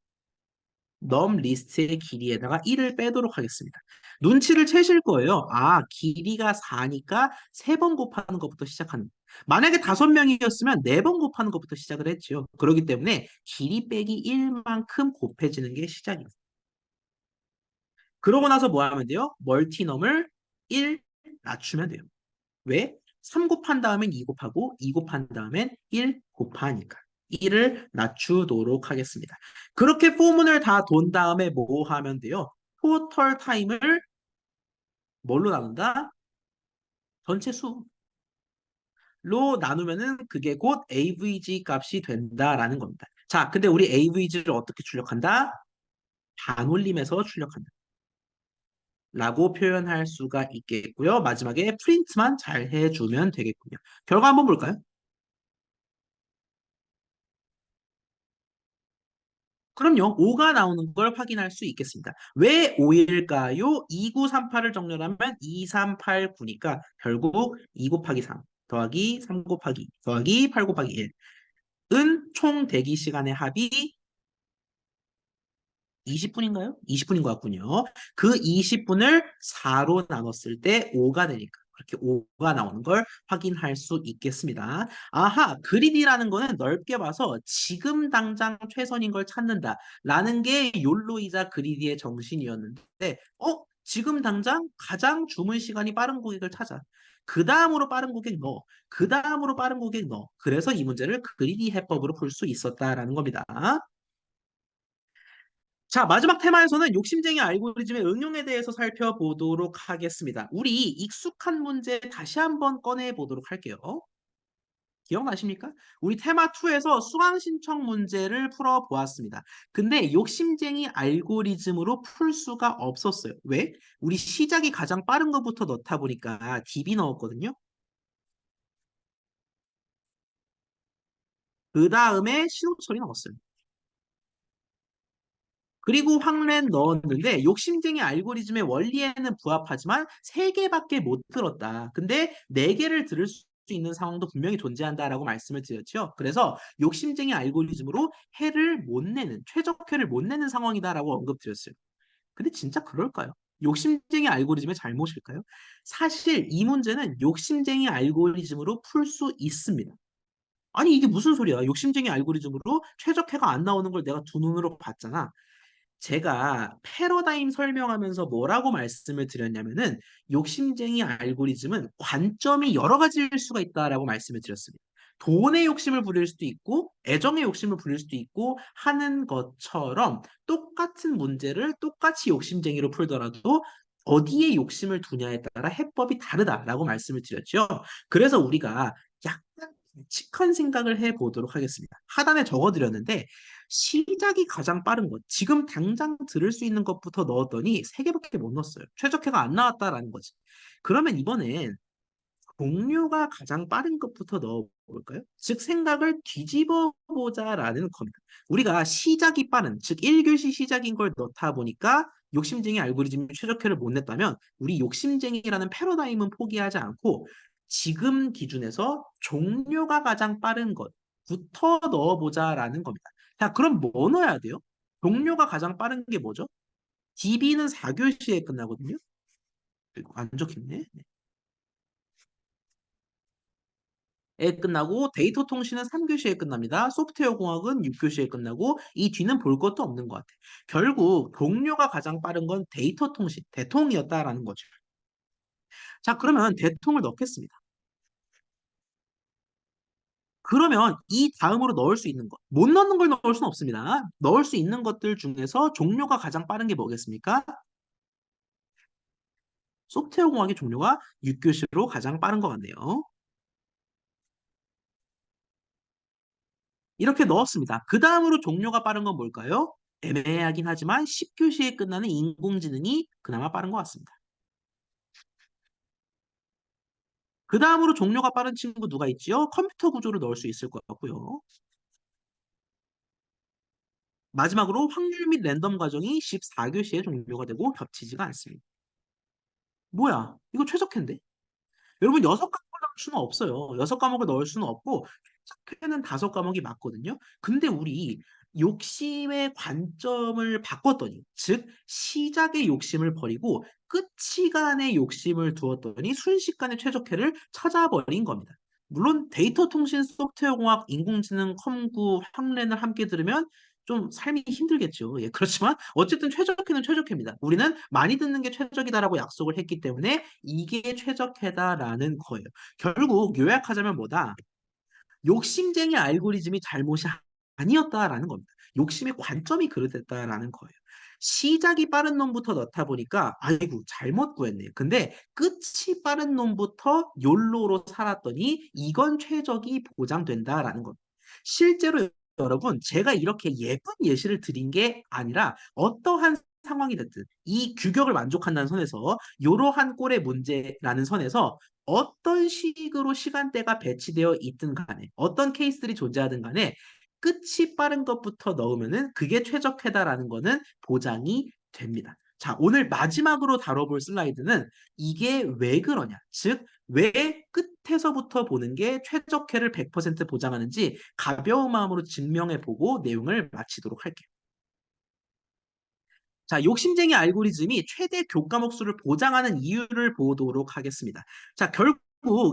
A: num 리스트의 길이에다가 1을 빼도록 하겠습니다. 눈치를 채실 거예요. 아, 길이가 4니까 3번 곱하는 것부터 시작하는. 만약에 5명이었으면 4번 곱하는 것부터 시작을 했죠. 그렇기 때문에 길이 빼기 1만큼 곱해지는 게 시작입니다. 그러고 나서 뭐 하면 돼요? 멀티넘을 1 낮추면 돼요. 왜? 3 곱한 다음엔 2 곱하고 2 곱한 다음엔 1 곱하니까 1을 낮추도록 하겠습니다. 그렇게 포문을 다 돈 다음에 뭐 하면 돼요? 토털 타임을 뭘로 나눈다? 전체 수로 나누면은 그게 곧 AVG 값이 된다라는 겁니다. 자, 근데 우리 AVG를 어떻게 출력한다? 반올림에서 출력한다. 라고 표현할 수가 있겠고요. 마지막에 프린트만 잘 해주면 되겠군요. 결과 한번 볼까요? 그럼요. 5가 나오는 걸 확인할 수 있겠습니다. 왜 5일까요? 2938을 정렬하면 2389니까 결국 2 곱하기 3 더하기 3 곱하기 2 더하기 8 곱하기 1은 총 대기 시간의 합이 20분인가요? 20분인 것 같군요. 그 20분을 4로 나눴을 때 5가 되니까 그렇게 5가 나오는 걸 확인할 수 있겠습니다. 아하, 그리디라는 거는 넓게 봐서 지금 당장 최선인 걸 찾는다라는 게 욜로이자 그리디의 정신이었는데, 지금 당장 가장 주문 시간이 빠른 고객을 찾아. 그 다음으로 빠른 고객 넣어. 그 다음으로 빠른 고객 넣어. 그래서 이 문제를 그리디 해법으로 풀 수 있었다라는 겁니다. 자, 마지막 테마에서는 욕심쟁이 알고리즘의 응용에 대해서 살펴보도록 하겠습니다. 우리 익숙한 문제 다시 한번 꺼내 보도록 할게요. 기억나십니까? 우리 테마 2에서 수강 신청 문제를 풀어 보았습니다. 근데 욕심쟁이 알고리즘으로 풀 수가 없었어요. 왜? 우리 시작이 가장 빠른 것부터 넣다 보니까 DB 넣었거든요. 그 다음에 신호처리 넣었어요. 그리고 황렌 넣었는데 욕심쟁이 알고리즘의 원리에는 부합하지만 3개밖에 못 들었다. 근데 4개를 들을 수 있는 상황도 분명히 존재한다라고 말씀을 드렸죠. 그래서 욕심쟁이 알고리즘으로 해를 못 내는, 최적해를 못 내는 상황이다라고 언급드렸어요. 근데 진짜 그럴까요? 욕심쟁이 알고리즘의 잘못일까요? 사실 이 문제는 욕심쟁이 알고리즘으로 풀 수 있습니다. 아니 이게 무슨 소리야? 욕심쟁이 알고리즘으로 최적해가 안 나오는 걸 내가 두 눈으로 봤잖아. 제가 패러다임 설명하면서 뭐라고 말씀을 드렸냐면은 욕심쟁이 알고리즘은 관점이 여러 가지일 수가 있다라고 말씀을 드렸습니다. 돈의 욕심을 부릴 수도 있고 애정의 욕심을 부릴 수도 있고 하는 것처럼 똑같은 문제를 똑같이 욕심쟁이로 풀더라도 어디에 욕심을 두냐에 따라 해법이 다르다라고 말씀을 드렸죠. 그래서 우리가 약간 칙한 생각을 해보도록 하겠습니다. 하단에 적어드렸는데 시작이 가장 빠른 것. 지금 당장 들을 수 있는 것부터 넣었더니 3개밖에 못 넣었어요. 최적해가 안 나왔다라는 거지. 그러면 이번엔 동료가 가장 빠른 것부터 넣어볼까요? 즉 생각을 뒤집어 보자라는 겁니다. 우리가 시작이 빠른, 즉 1교시 시작인 걸 넣다 보니까 욕심쟁이 알고리즘이 최적화를 못 냈다면 우리 욕심쟁이라는 패러다임은 포기하지 않고 지금 기준에서 종료가 가장 빠른 것부터 넣어보자라는 겁니다. 자, 그럼 뭐 넣어야 돼요? 종료가 가장 빠른 게 뭐죠? DB는 4교시에 끝나거든요. 그리고 안 적혔네. 에 끝나고 데이터 통신은 3교시에 끝납니다. 소프트웨어 공학은 6교시에 끝나고 이 뒤는 볼 것도 없는 것 같아요. 결국 동료가 가장 빠른 건 데이터 통신, 대통이었다라는 거죠. 자, 그러면 대통을 넣겠습니다. 그러면 이 다음으로 넣을 수 있는 것, 못 넣는 걸 넣을 수는 없습니다. 넣을 수 있는 것들 중에서 종료가 가장 빠른 게 뭐겠습니까? 소프트웨어 공학의 종료가 6교시로 가장 빠른 것 같네요. 이렇게 넣었습니다. 그 다음으로 종료가 빠른 건 뭘까요? 애매하긴 하지만 10교시에 끝나는 인공지능이 그나마 빠른 것 같습니다. 그 다음으로 종료가 빠른 친구 누가 있지요? 컴퓨터 구조를 넣을 수 있을 것 같고요. 마지막으로 확률 및 랜덤 과정이 14교시에 종료가 되고 겹치지가 않습니다. 뭐야? 이거 최적화인데? 여러분 6과목을 넣을 수는 없어요. 6과목을 넣을 수는 없고 최적화는 5과목이 맞거든요. 근데 우리 욕심의 관점을 바꿨더니 즉 시작의 욕심을 버리고 끝시간의 욕심을 두었더니 순식간에 최적화를 찾아버린 겁니다. 물론 데이터 통신 소프트웨어 공학 인공지능 컴구 학랜을 함께 들으면 좀 삶이 힘들겠죠. 예, 그렇지만 어쨌든 최적화는 최적화입니다. 우리는 많이 듣는 게 최적이다라고 약속을 했기 때문에 이게 최적화다라는 거예요. 결국 요약하자면 뭐다? 욕심쟁이 알고리즘이 잘못이 아니었다라는 겁니다. 욕심의 관점이 그릇됐다라는 거예요. 시작이 빠른 놈부터 넣다 보니까 아이고 잘못 구했네. 근데 끝이 빠른 놈부터 욜로로 살았더니 이건 최적이 보장된다라는 겁니다. 실제로 여러분, 제가 이렇게 예쁜 예시를 드린 게 아니라 어떠한 상황이 됐든 이 규격을 만족한다는 선에서 이러한 꼴의 문제라는 선에서 어떤 식으로 시간대가 배치되어 있든 간에 어떤 케이스들이 존재하든 간에 끝이 빠른 것부터 넣으면은 그게 최적화다라는 거는 보장이 됩니다. 자, 오늘 마지막으로 다뤄볼 슬라이드는 이게 왜 그러냐. 즉, 왜 끝에서부터 보는 게 최적화를 100% 보장하는지 가벼운 마음으로 증명해보고 내용을 마치도록 할게요. 자, 욕심쟁이 알고리즘이 최대 교과목 수를 보장하는 이유를 보도록 하겠습니다. 자, 결국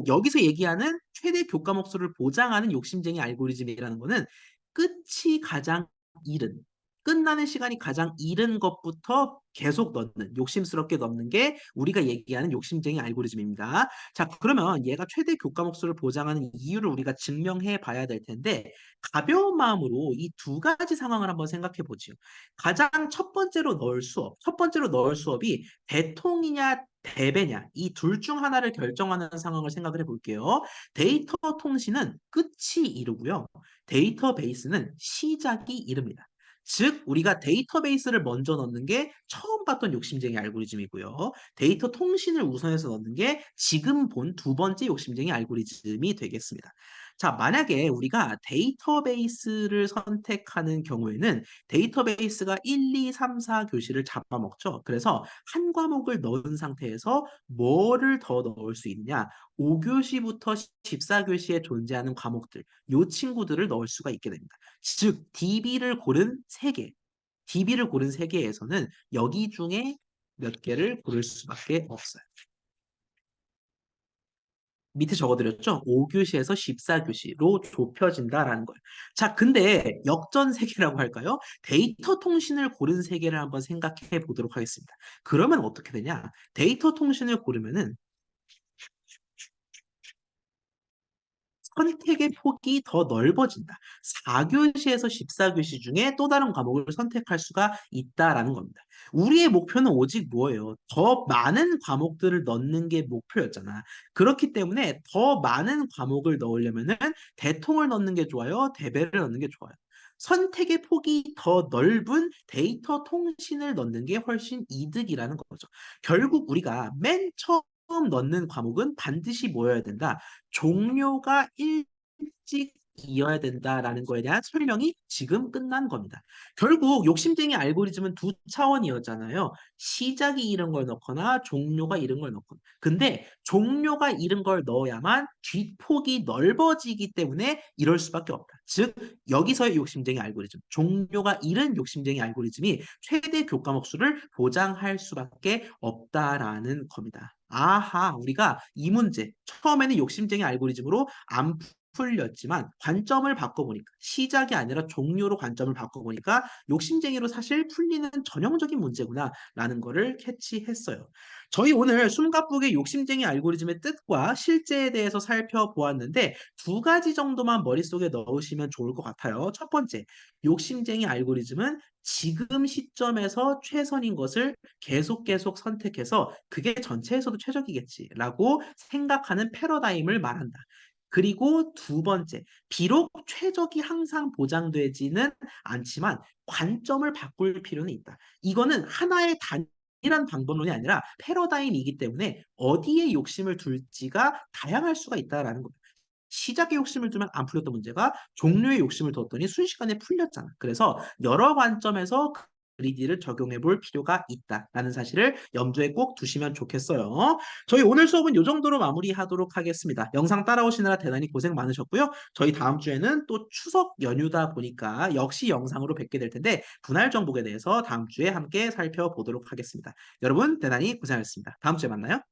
A: 여기서 얘기하는 최대 교과목 수를 보장하는 욕심쟁이 알고리즘이라는 거는 끝이 가장 이른, 끝나는 시간이 가장 이른 것부터 계속 넣는, 욕심스럽게 넣는 게 우리가 얘기하는 욕심쟁이 알고리즘입니다. 자, 그러면 얘가 최대 교과목 수를 보장하는 이유를 우리가 증명해 봐야 될 텐데, 가벼운 마음으로 이 두 가지 상황을 한번 생각해 보죠. 가장 첫 번째로 넣을 수업이 대통이냐 대배냐 이 둘 중 하나를 결정하는 상황을 생각을 해볼게요. 데이터 통신은 끝이 이르고요. 데이터베이스는 시작이 이릅니다. 즉 우리가 데이터베이스를 먼저 넣는 게 처음 봤던 욕심쟁이 알고리즘이고요. 데이터 통신을 우선해서 넣는 게 지금 본 두 번째 욕심쟁이 알고리즘이 되겠습니다. 자, 만약에 우리가 데이터베이스를 선택하는 경우에는 데이터베이스가 1, 2, 3, 4 교시를 잡아먹죠. 그래서 한 과목을 넣은 상태에서 뭐를 더 넣을 수 있냐? 5교시부터 14교시에 존재하는 과목들, 요 친구들을 넣을 수가 있게 됩니다. 즉, DB를 고른 3개, DB를 고른 3개에서는 여기 중에 몇 개를 고를 수밖에 없어요. 밑에 적어드렸죠? 5교시에서 14교시로 좁혀진다라는 거예요. 자, 근데 역전 세계라고 할까요? 데이터 통신을 고른 세계를 한번 생각해 보도록 하겠습니다. 그러면 어떻게 되냐? 데이터 통신을 고르면은 선택의 폭이 더 넓어진다. 4교시에서 14교시 중에 또 다른 과목을 선택할 수가 있다라는 겁니다. 우리의 목표는 오직 뭐예요? 더 많은 과목들을 넣는 게 목표였잖아. 그렇기 때문에 더 많은 과목을 넣으려면은 대통을 넣는 게 좋아요? 대배를 넣는 게 좋아요? 선택의 폭이 더 넓은 데이터 통신을 넣는 게 훨씬 이득이라는 거죠. 결국 우리가 맨 처음 넣는 과목은 반드시 뭐여야 된다? 종료가 일찍 이어야 된다라는 거에 대한 설명이 지금 끝난 겁니다. 결국 욕심쟁이 알고리즘은 두 차원이었잖아요. 시작이 이른 걸 넣거나 종료가 이른 걸 넣거나. 근데 종료가 이른 걸 넣어야만 뒷폭이 넓어지기 때문에 이럴 수밖에 없다. 즉 여기서의 욕심쟁이 알고리즘, 종료가 이른 욕심쟁이 알고리즘이 최대 교과목 수를 보장할 수밖에 없다라는 겁니다. 아하, 우리가 이 문제 처음에는 욕심쟁이 알고리즘으로 안 풀렸지만 관점을 바꿔보니까 시작이 아니라 종료로 관점을 바꿔보니까 욕심쟁이로 사실 풀리는 전형적인 문제구나라는 거를 캐치했어요. 저희 오늘 숨가쁘게 욕심쟁이 알고리즘의 뜻과 실제에 대해서 살펴보았는데 두 가지 정도만 머릿속에 넣으시면 좋을 것 같아요. 첫 번째, 욕심쟁이 알고리즘은 지금 시점에서 최선인 것을 계속 선택해서 그게 전체에서도 최적이겠지라고 생각하는 패러다임을 말한다. 그리고 두 번째, 비록 최적이 항상 보장되지는 않지만 관점을 바꿀 필요는 있다. 이거는 하나의 단일한 방법론이 아니라 패러다임이기 때문에 어디에 욕심을 둘지가 다양할 수가 있다라는 겁니다. 시작에 욕심을 두면 안 풀렸던 문제가 종료에 욕심을 뒀더니 순식간에 풀렸잖아. 그래서 여러 관점에서 그리디를 적용해 볼 필요가 있다라는 사실을 염두에 꼭 두시면 좋겠어요. 저희 오늘 수업은 이 정도로 마무리하도록 하겠습니다. 영상 따라오시느라 대단히 고생 많으셨고요. 저희 다음 주에는 또 추석 연휴다 보니까 역시 영상으로 뵙게 될 텐데 분할 정복에 대해서 다음 주에 함께 살펴보도록 하겠습니다. 여러분 대단히 고생하셨습니다. 다음 주에 만나요.